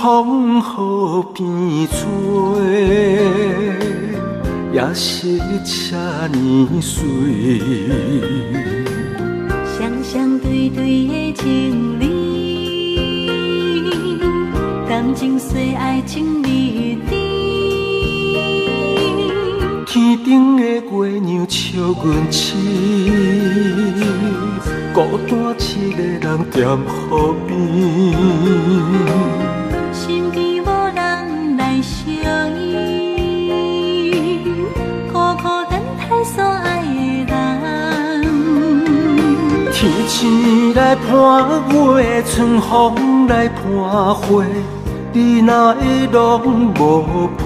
风雨变做，也是这呢水。双双对对的情侣，感情随爱情蜜甜。天顶的月亮笑阮痴，孤单一个人踮河边。身边无人来相依，孤孤单单所爱的人。天星来伴月，春风来伴花，你哪会拢无陪？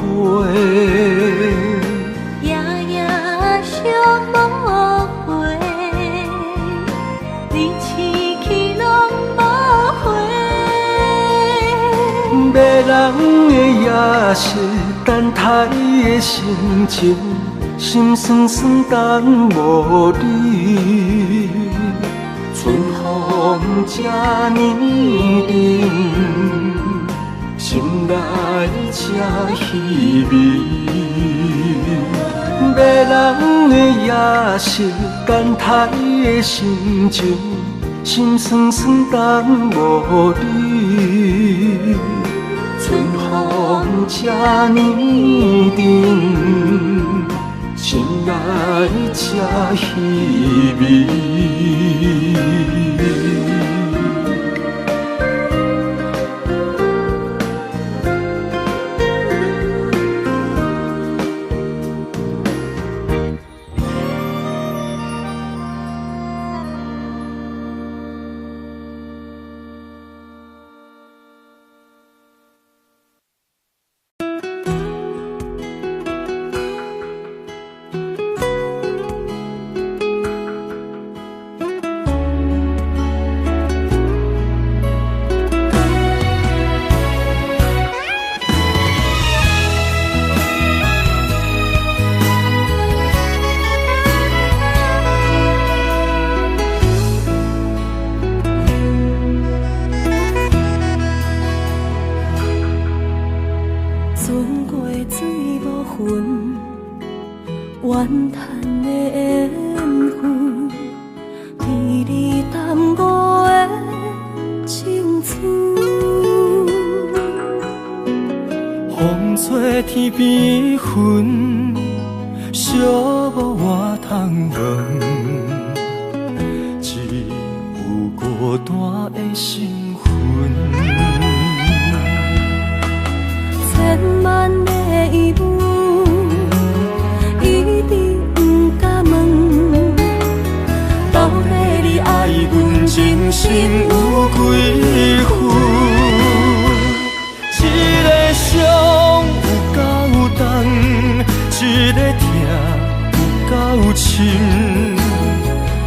夜夜相无回，你痴去拢无回。迷人的夜色，等待的心情，心酸酸等无你。春风这呢冷，心内这稀微。迷人的夜色，等待的心情，心酸酸等无你。春风这呢冷，心内这稀微。怨叹的缘分，甜蜜淡薄的青春。风吹天边云，寂寞我通问，只有孤单的心魂。千万的疑问，一直不敢问，到底你爱阮真心有几分？一个伤有够重，一个痛有够深。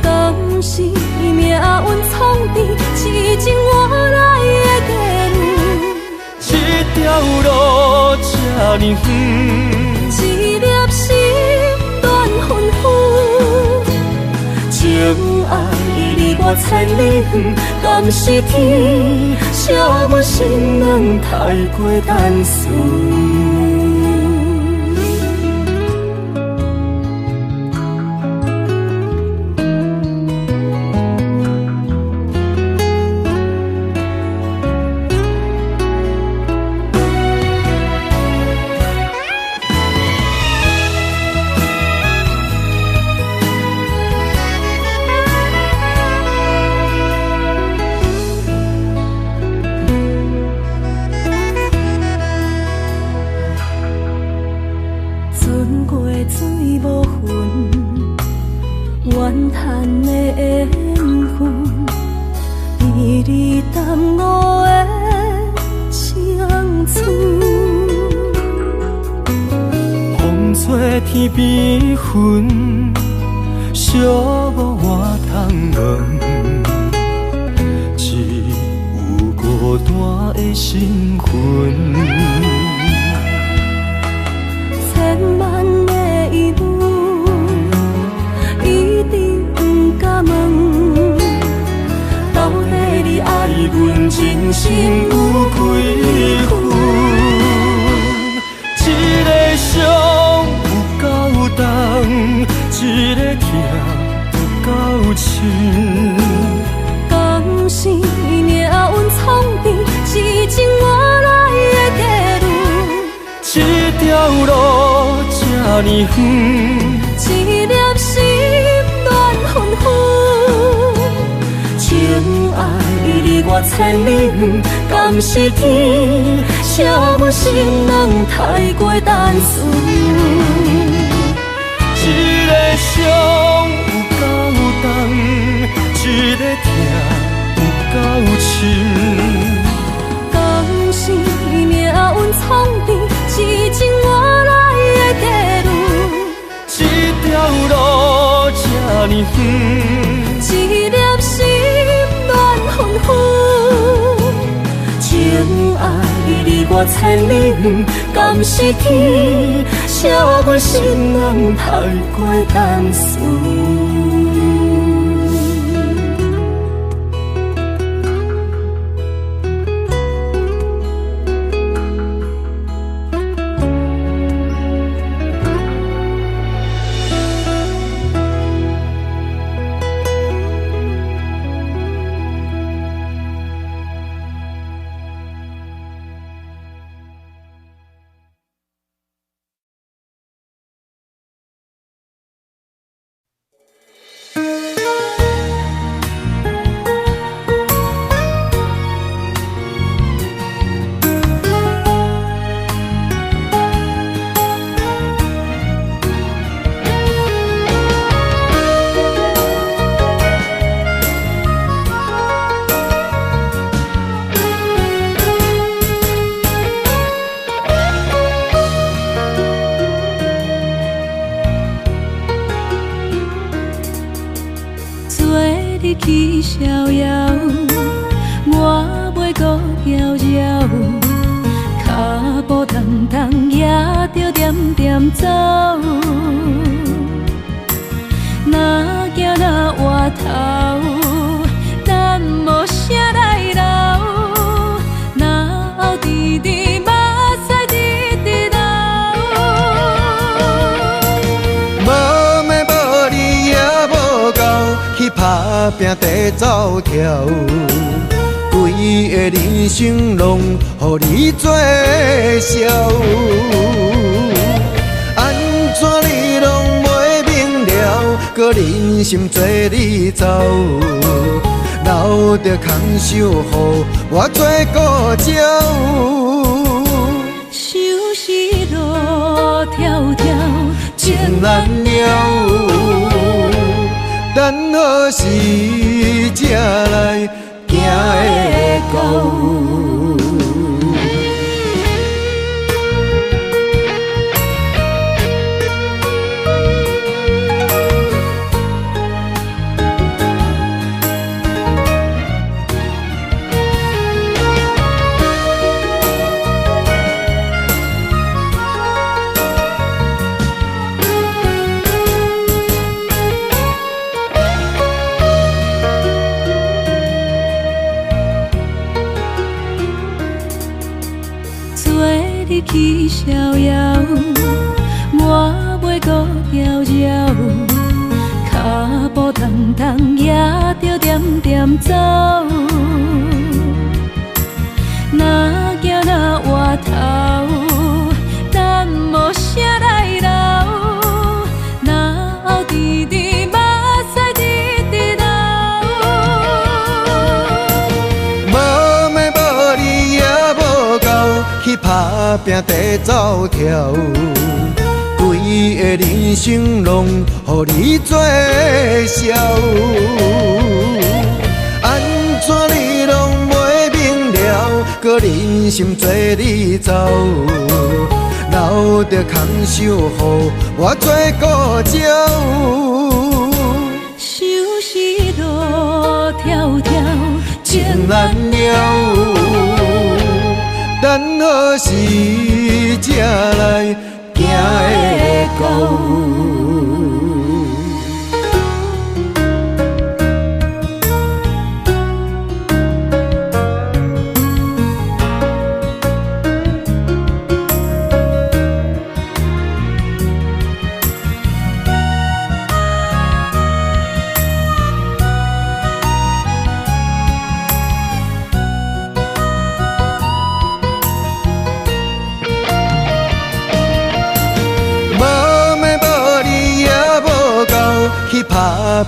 敢是命运创治，痴情换来的结论？这条路这呢远，一粒心乱纷纷。情爱离我千里远，敢是天惜阮心软太过单纯？怨叹的缘分，甜蜜淡薄的青春。风吹天边云，寂寞我通问，只有孤单的心魂。千万的疑问，一直不敢问，到底你爱阮真心有几分？深。敢是命运创治，是情换来的地路。这条路这呢远，一粒心乱纷纷，情爱离我千里远，敢是天写阮心软太过单纯？一个伤有够重，一个痛有够深。敢是命运创治，是情换来的地路。这条路这呢远，一粒心乱纷纷，情爱离我千里远，敢是天写阮心软太过单纯？日去逍遥，我袂搁遥遥，脚步重重也着点点走。若行若回头，咱无啥来留，若后直直目屎直直流。无妹无你也无够，去打拼地走跳，规个人生拢予你做笑。安怎你拢袂明了，搁忍心做你走，留着空手予我做顾鸟。想是路迢迢，情难了。等何时才来行会到？日去逍遥，我袂搁遥遥，脚步重重也着点点走。若行若回头，咱无啥来留，若后直直目屎直直流。无妹无你也无够，去打拼地走跳，规个人生拢予你做笑。安怎你拢袂明了，搁忍心做你走，留着空手予我做顾鸟。想是路迢迢，情难了。等何时才来行会到？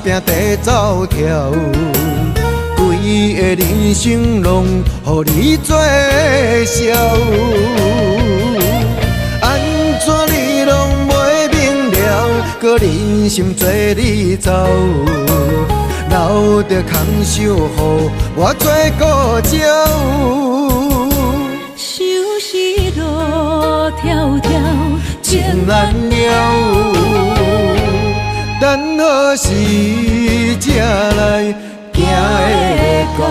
拼地走跳，规个人生拢予你做笑。安怎你拢袂明了，搁忍心做你走，留着空手予我做顾鸟。收拾路迢迢，情难了，等何时才来行会到？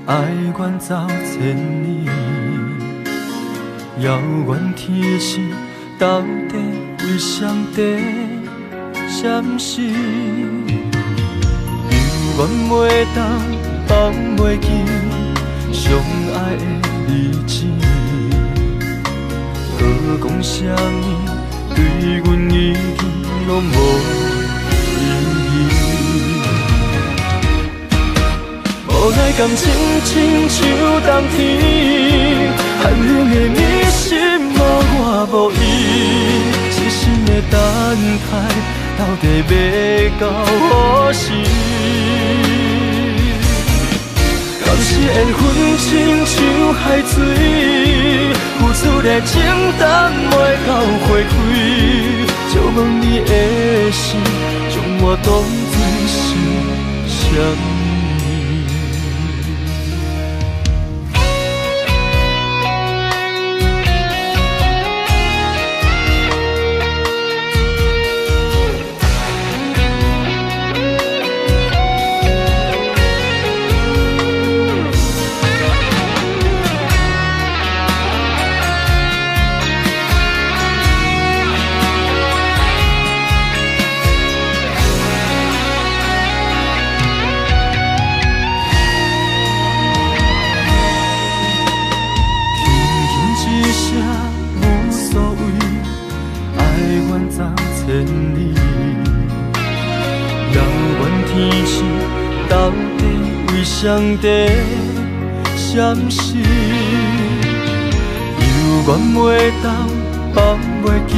爱远走千里，遥远天星到底为谁在闪烁？犹原袂当放袂记相爱的日子，搁讲啥物对阮已经拢无意义。无奈感情亲像冬天，寒冷的你心无我无伊，痴心的等待，到底要到何时？敢是缘分亲像海水，付出的情等袂到回馈，借问你的心，将我当作是啥物？谁在闪烁？犹原袂当放袂记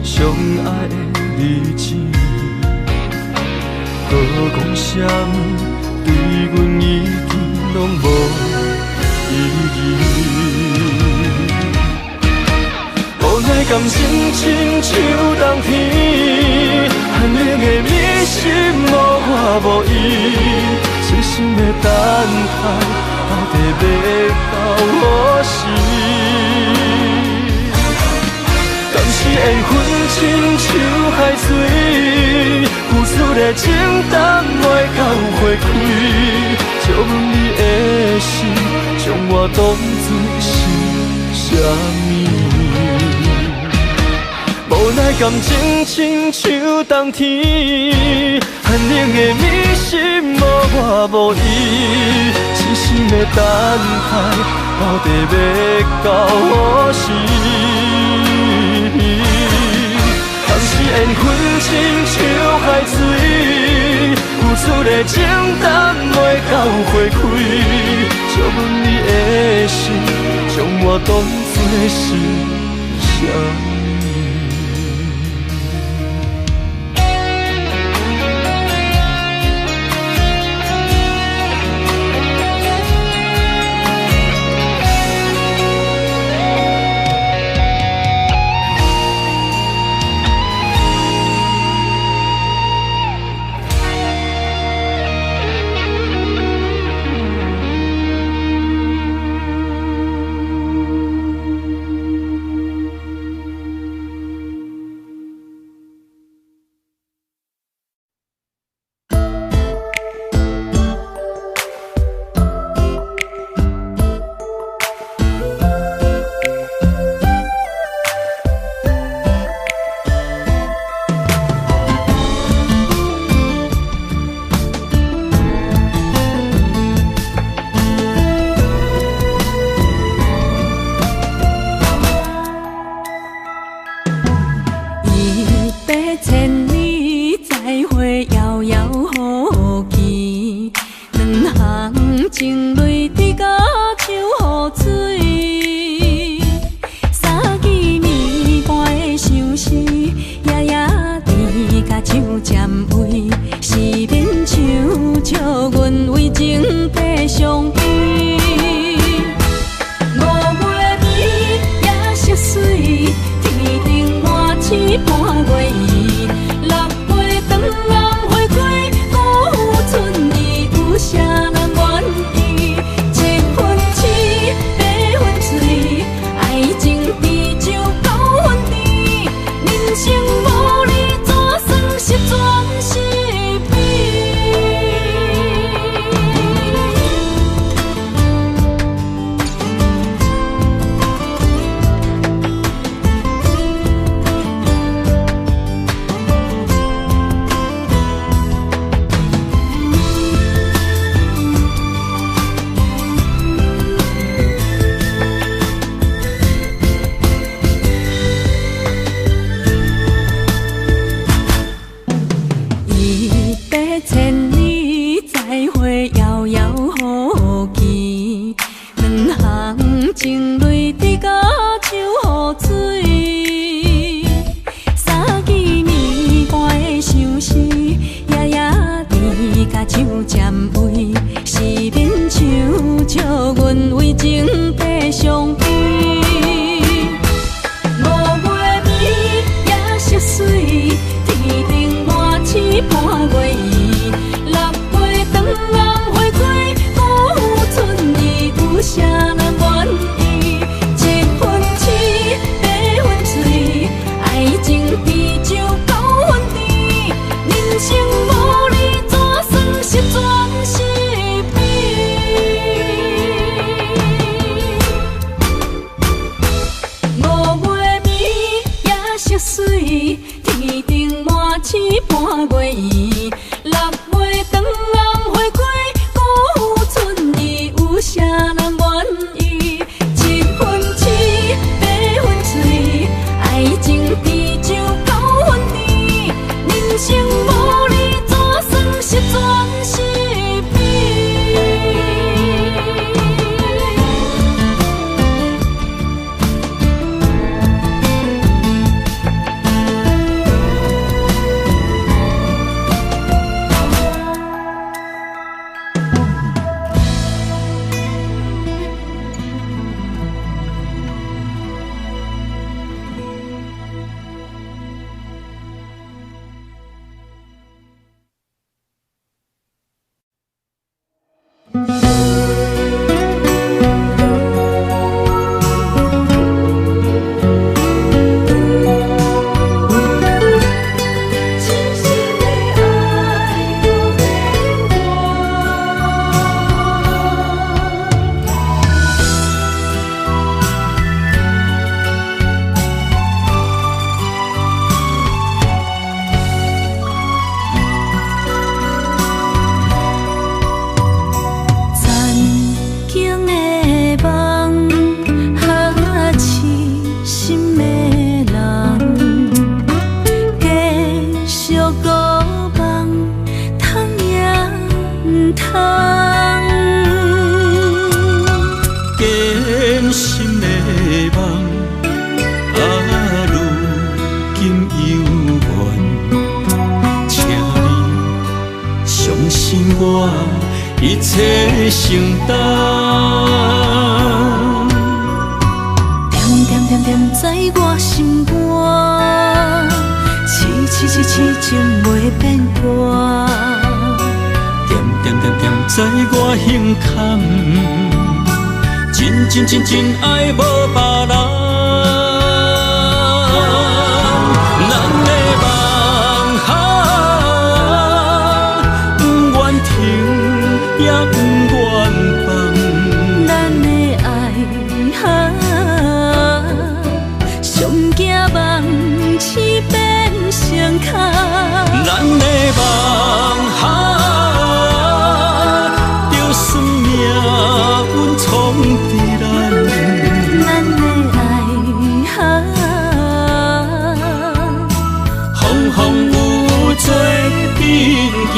相爱的日子，搁讲啥物对阮已经拢无意义。无奈感情亲像冬天，寒冷的你心无我无伊。痴心的等待，到底要到何时？敢是缘分亲像海水，付出的情等袂到回馈，借问你的心，将我当作是啥物？无奈感情亲像冬天，寒冷的你心无我无伊，痴心的等待，到底要到何时？当时缘分亲像海水，付出的情等袂到回馈，借问你的心，将我当作是啥物？阮为情地相陪。水，天顶满星半月圆，6月长红花开，孤春意，有啥人愿意？7分痴，8分醉，爱情比酒9分甜，人生无你怎算是全是美？千里再会，遥遥无期。两行情泪滴甲手雨水。三更暝半的相思，夜夜甜甲手占位。是免唱笑阮为情地相陪。5月暝夜色水，天顶满星半月圆。啥人愿意？7分痴，8分醉，爱情比酒9分甜，人生无你怎算是全是美？5月暝夜色水，天顶满星半月圆，6月长红花开，孤春意，有啥人？一切承担，点点点点在我心肝，痴情袂变卦，点点点点在我胸坎，真爱无别人。咱的梦不愿停，也不愿放。咱的爱上惊梦痴变成空。咱的梦就算命运冲伫咱，咱的爱风风雨雨做阵行。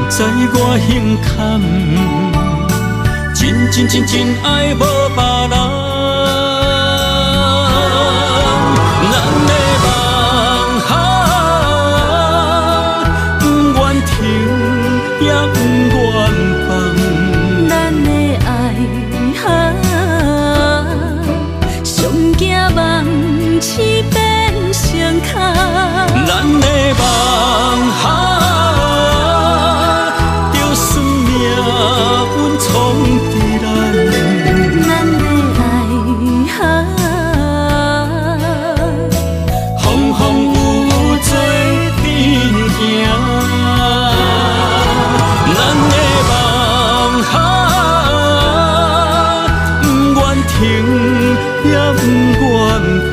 在我胸坎，真爱无别人。咱的梦不愿停，也不愿放。咱的爱上惊梦痴变成空。咱的梦就算命运闯伫咱，咱的爱风风雨做阵行。咱的梦不愿停，也不愿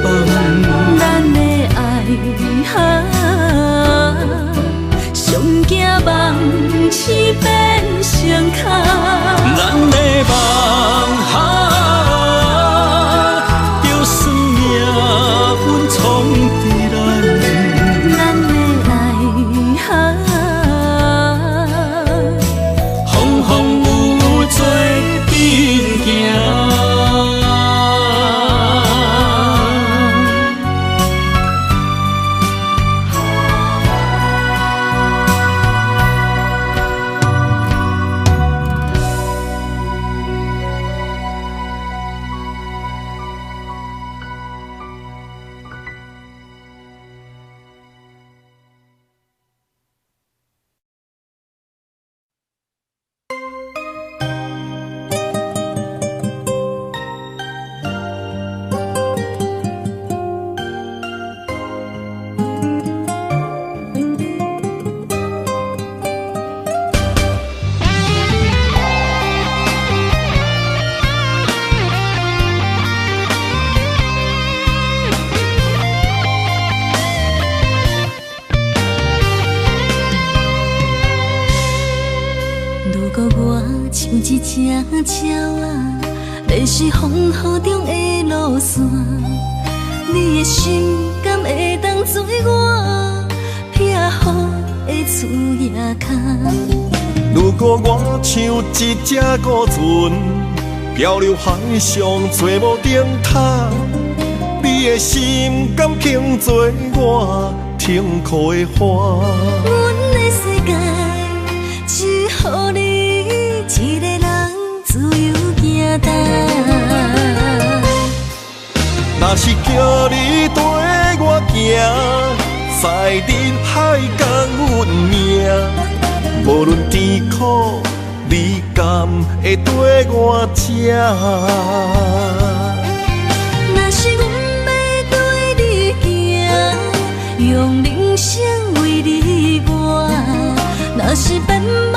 放。咱的爱上惊梦痴变成空。咱的梦就算命运闯伫咱，咱的爱风风雨雨做阵行。像一只鸟啊，迷失风雨中的路线。你的心敢会当做我撇雨的厝夜空？如果我像一只孤船，漂流海上做无顶塔，你的心敢肯做我停靠的花？阮的世界只予你一个人自由行动。若是叫你跟我行，在人海共运命，无论甜苦，你甘会跟我吃？若是阮要对你行，用人生为你活，若是变歹，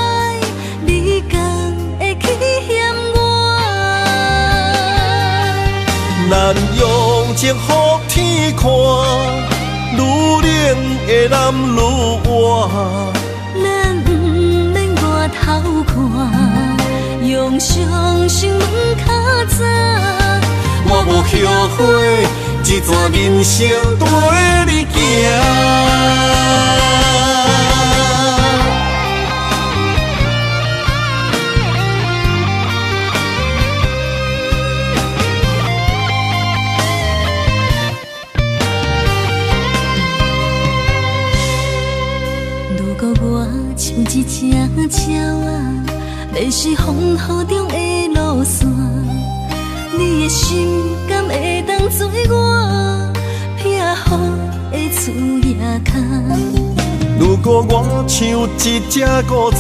你敢会去嫌我？咱用情予天看，愈冷的男愈活。咱不免外头看，用双心门较早。我无后悔，一段人生跟你行。如果我像一只鸟啊，迷失风雨中的路线，你的心敢会当做我撇雨的厝夜空？如果我像一只孤船，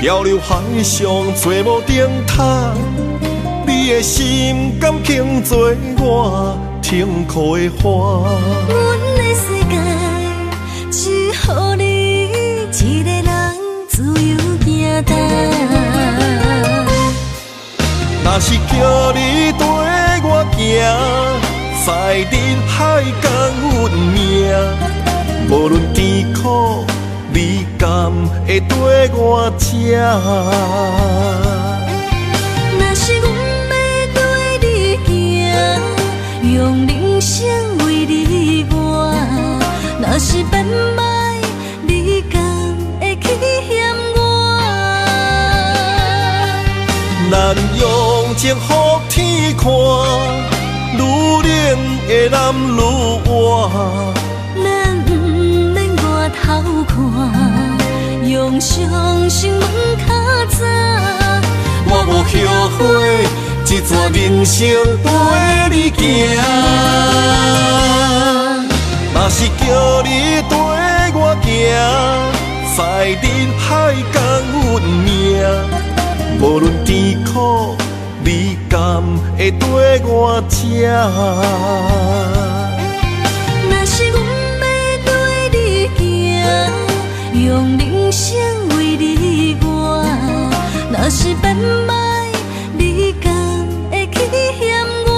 漂流海上做无顶塔，你的心敢肯做我停靠的花？阮的世界只予你一个人自由行动。若是叫你跟我行，在人海共运命，无论甜苦，你甘会跟我吃？若是阮要对你行，用人生为你活，若是变歹，你敢会去咱用情予天看，愈冷的男愈活。咱不免外头看，用伤心问较早。我无后悔，这段人生跟你行。若是叫你跟我行，在人海共运命。无论甜苦，你甘会跟我吃？若是阮要对你行，用人生为你活。若是变歹，你甘会去嫌我？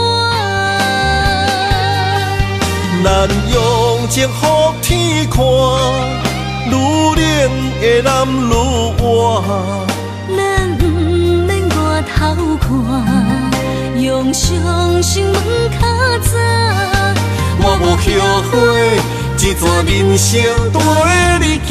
咱用情予天看，愈冷的男愈活。咱不免外头看，用伤心问较早。我无后悔，这段人生跟你行。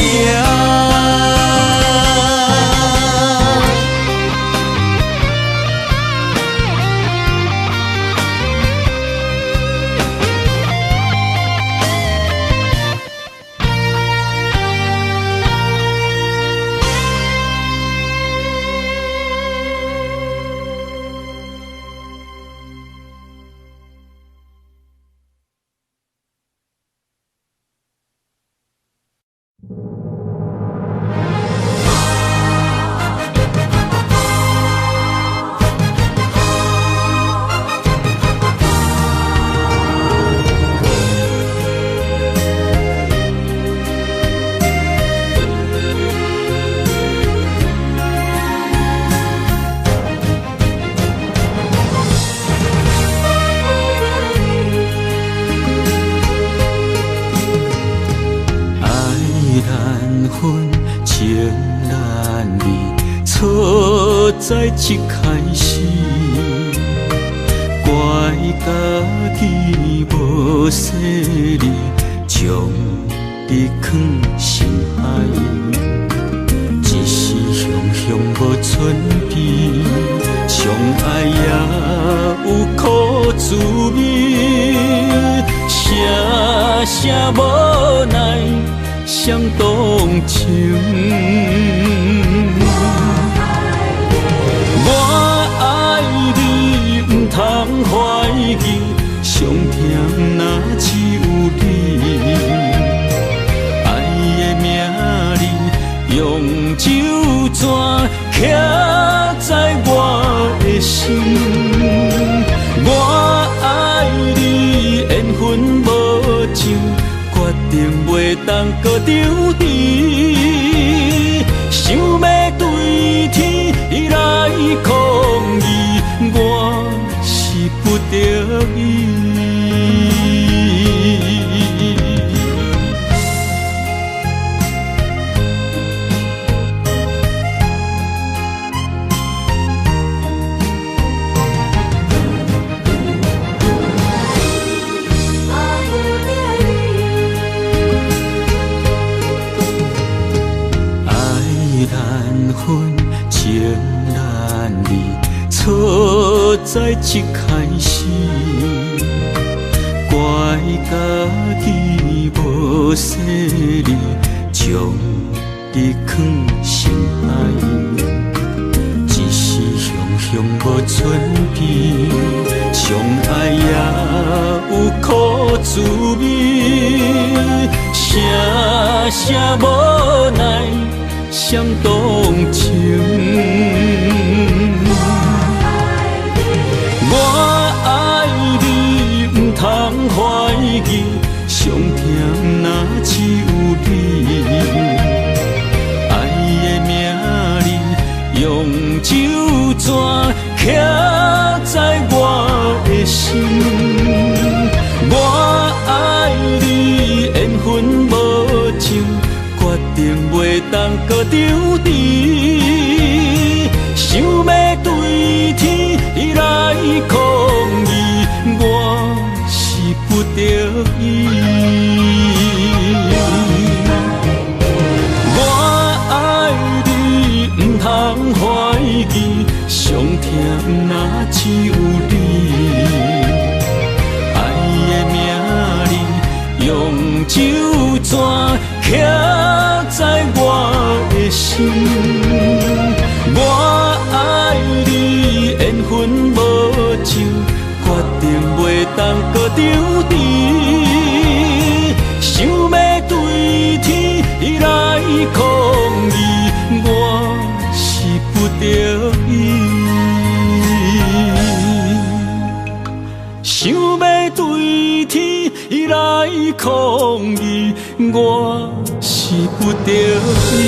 在一开始，怪家己无细腻，将你放心海。一时雄雄无存边，相爱也有苦滋味，声声无奈伤动情。通怀疑，上甜若只有你。爱的名字用酒泉刻在我的心。我爱你，缘分无尽，决定袂当搁丢弃。想要对天来抗议，我不得已。爱难分，情难离，错在一开始。怪家己无细腻，将你放心海。一时雄雄无存边，相爱也有苦滋味，声声无奈伤动情。我爱你，不通怀疑，上甜若只有你。爱的名字用酒泉刻在我的心。我爱你，缘分无尽，决定袂当搁丢弃。想要对天来抗议，我是不得已。我爱你，不通怀疑，上疼只有你。爱的名字用酒泉刻在我的心，我爱你缘分无尽，决定袂当搁丢你，想要对天来抗议，我是不得已。想要对天来抗议，我是不得已。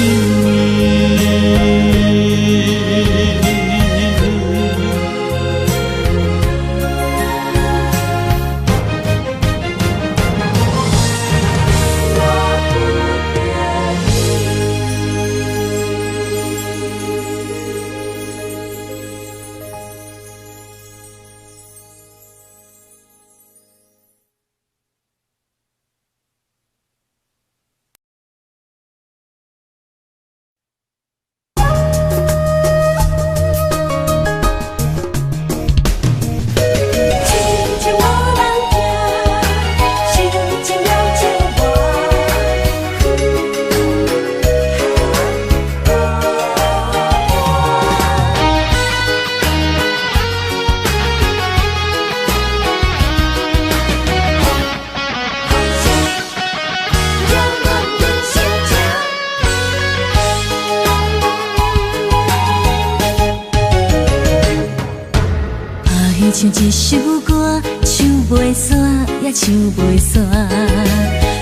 像一首歌，唱袂煞也唱袂煞；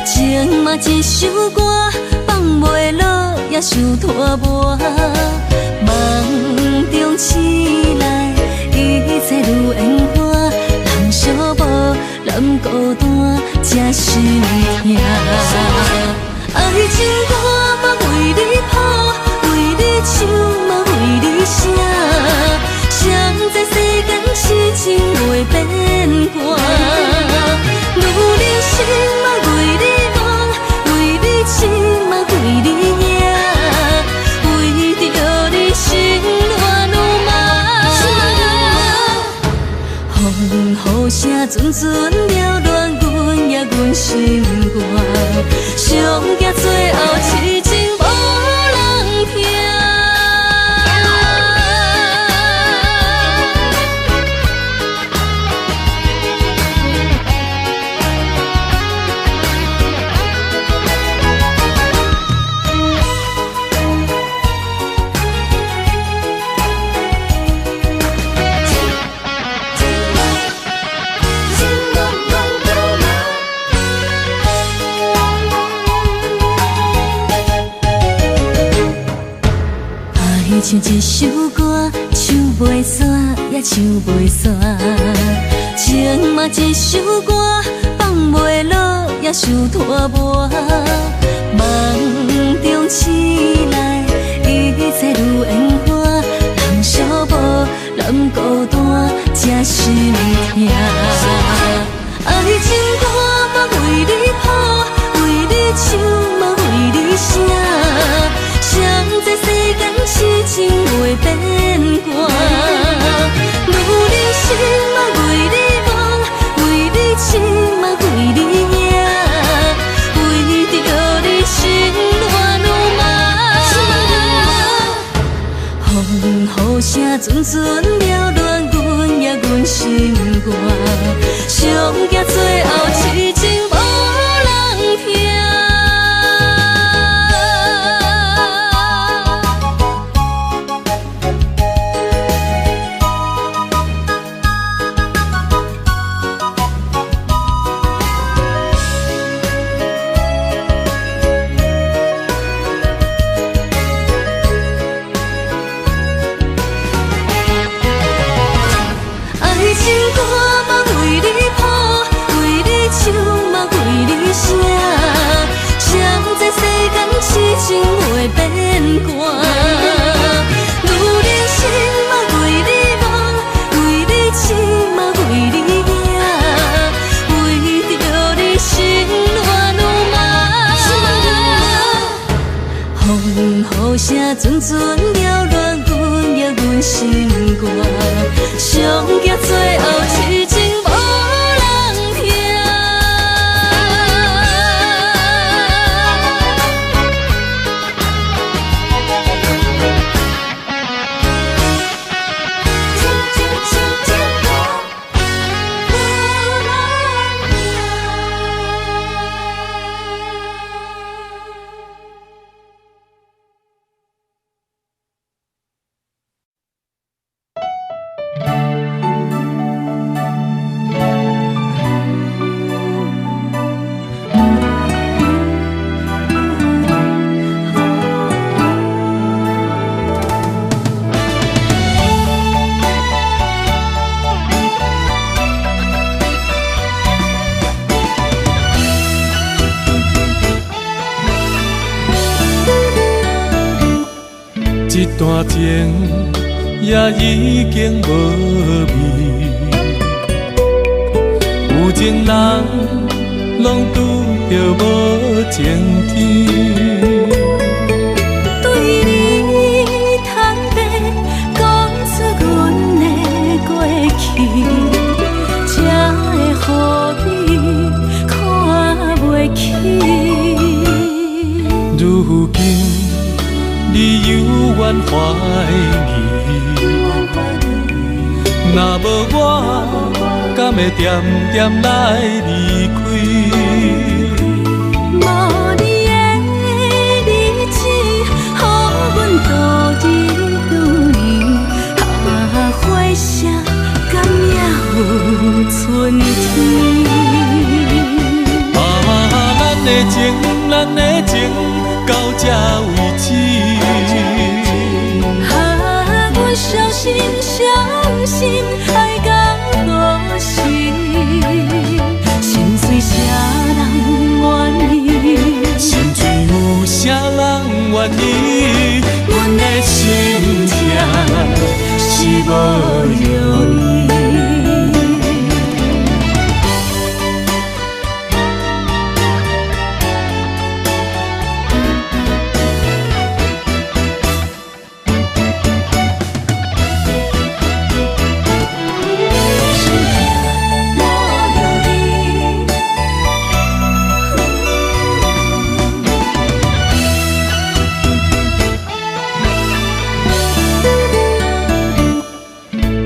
情嘛一首歌，放袂落也想拖磨。梦中醒来，一切如烟花，人寂寞，人孤单，才心痛。爱情歌嘛为你谱，为你唱嘛为你写。谁知世间痴情袂变卦，女人心嘛为你梦，为你痴嘛为你影，为着你心乱如麻。风雨声阵阵缭乱，阮也阮心肝，上惊最后痴情无人听。像一首歌，唱袂煞也唱袂煞；情嘛一首歌，放袂落也想拖磨。梦中醒来，一切如烟花，人寂寞，人孤单，才心痛。爱情歌嘛为你谱，为你唱嘛为你写。谁知世间痴情袂变卦，女人心嘛为你梦，为你痴嘛为你影，为着你心乱如麻。风雨声阵阵缭乱，阮也阮心肝，上惊最后痴情无人听。情袂变卦，女人心嘛为你梦，为你痴嘛为你影，为着你心乱如麻。风雨声阵阵缭乱，阮也阮心肝，上段情也已经无味，有情人拢拄着无情天。对你坦白讲出阮的过去，才会予你看袂起。如今你犹原怀疑，若无我，敢会点点来离开？无你的日子，予阮度日如年，花谢敢也有春天？咱的情，咱的情，到这为止。阮小心小心爱到何时？心碎啥人愿意？心碎有啥人愿意？阮的心痛是无容易。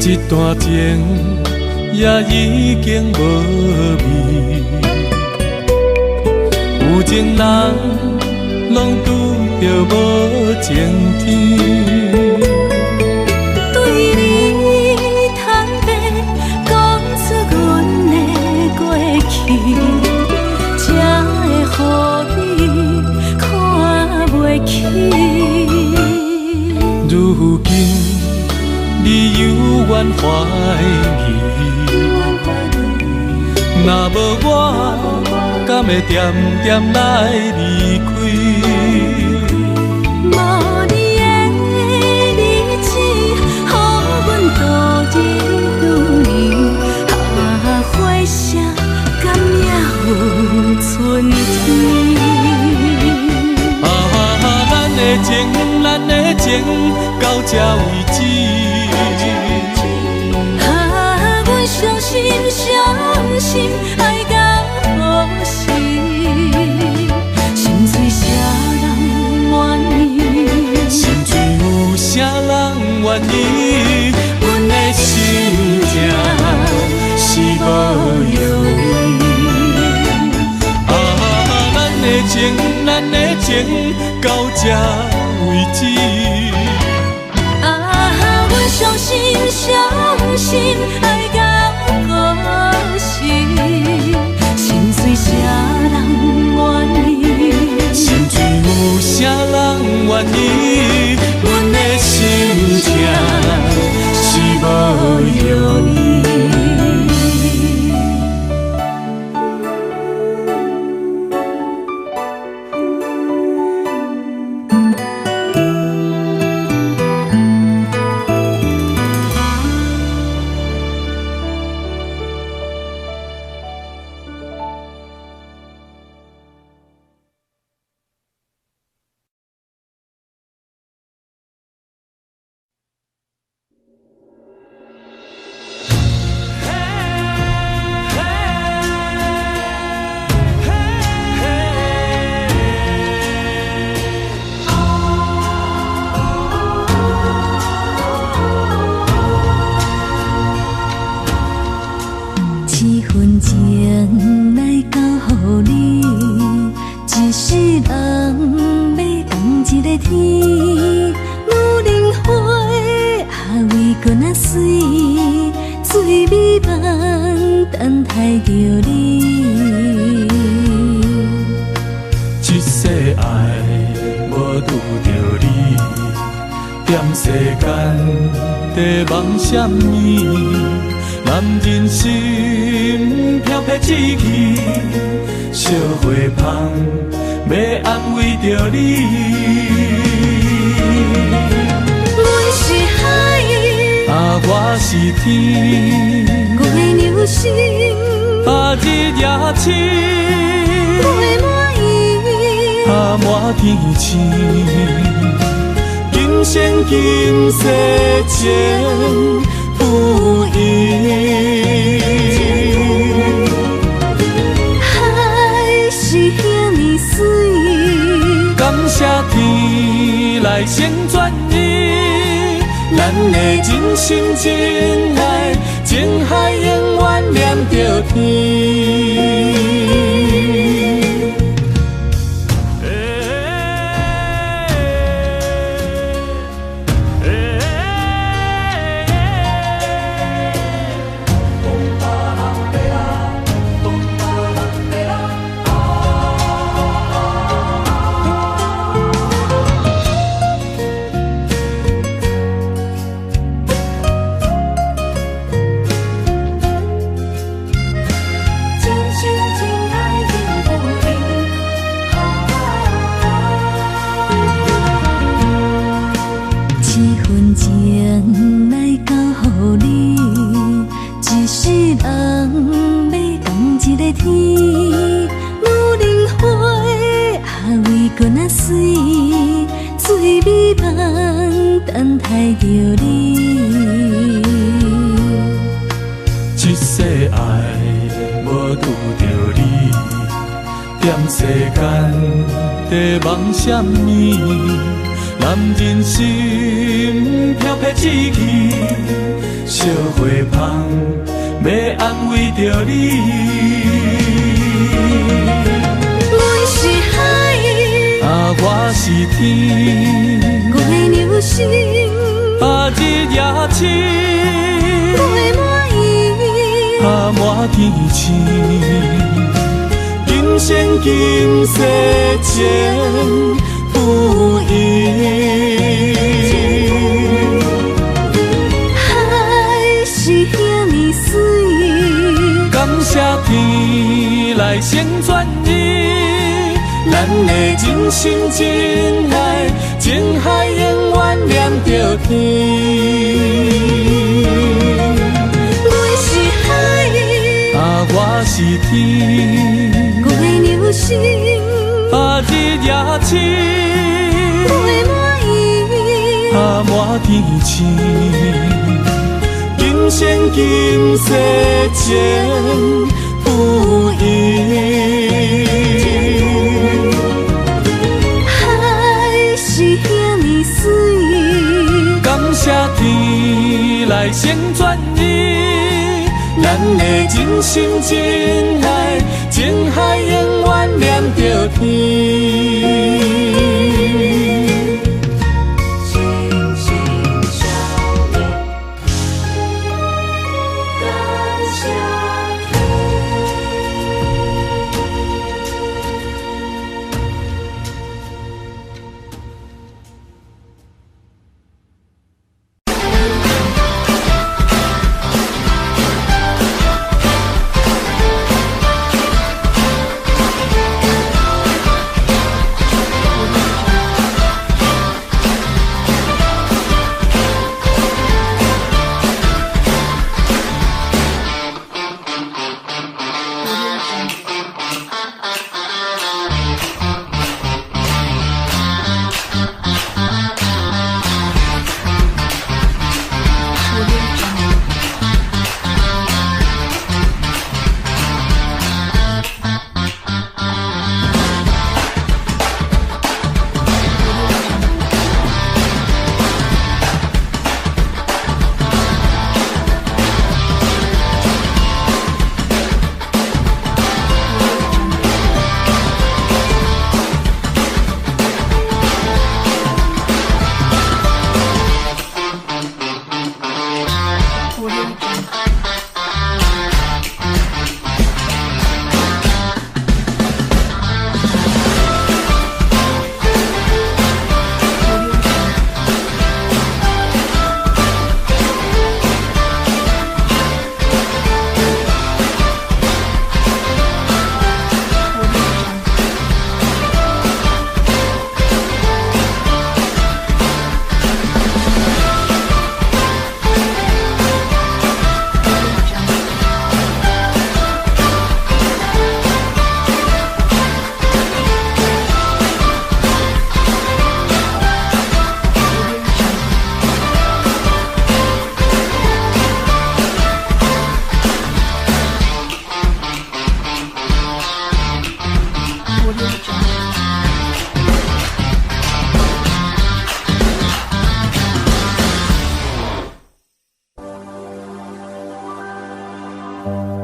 一段情也已经无味，有情人拢拄着无情天。对你坦白讲出阮的过去，才会予你看袂起。如今你犹原怀疑，若无我，敢会点点来离开？无你的日子，予阮度日如年，花谢敢也有春天？咱的情，咱的情，到这为止。阮小心小心爱到何时？心碎啥人愿意？心碎有啥人愿意？阮的心痛是无容易。咱的情，咱的情，到这为止。阮小心小心爱到何时？心碎啥人愿意？心碎有啥人愿意？阮的心痛是无容易。什么？男人心飘撇志气，小花香要安慰着你。我是天，我的流星，日夜星，陪满伊，满天星，今生今世情不移。海是遐尼水，感谢天来成全伊，咱的真心真爱，情海永远念着天。一世爱无拄着你，踮世间地梦什么？男人心飘撇志气，小花香要安慰着你。阮是海，我是天，我的流星，日夜星，陪满伊，满天星，今生今世情不移。海是遐尼水，感谢天来成全伊，咱的真心真爱，情海永远念着天。我是天，我的流星，日夜星，陪满伊，满天星，今生今世情不移。海是遐尼水，感谢天来成全伊，咱的真心真爱，情海永远念着天。啊。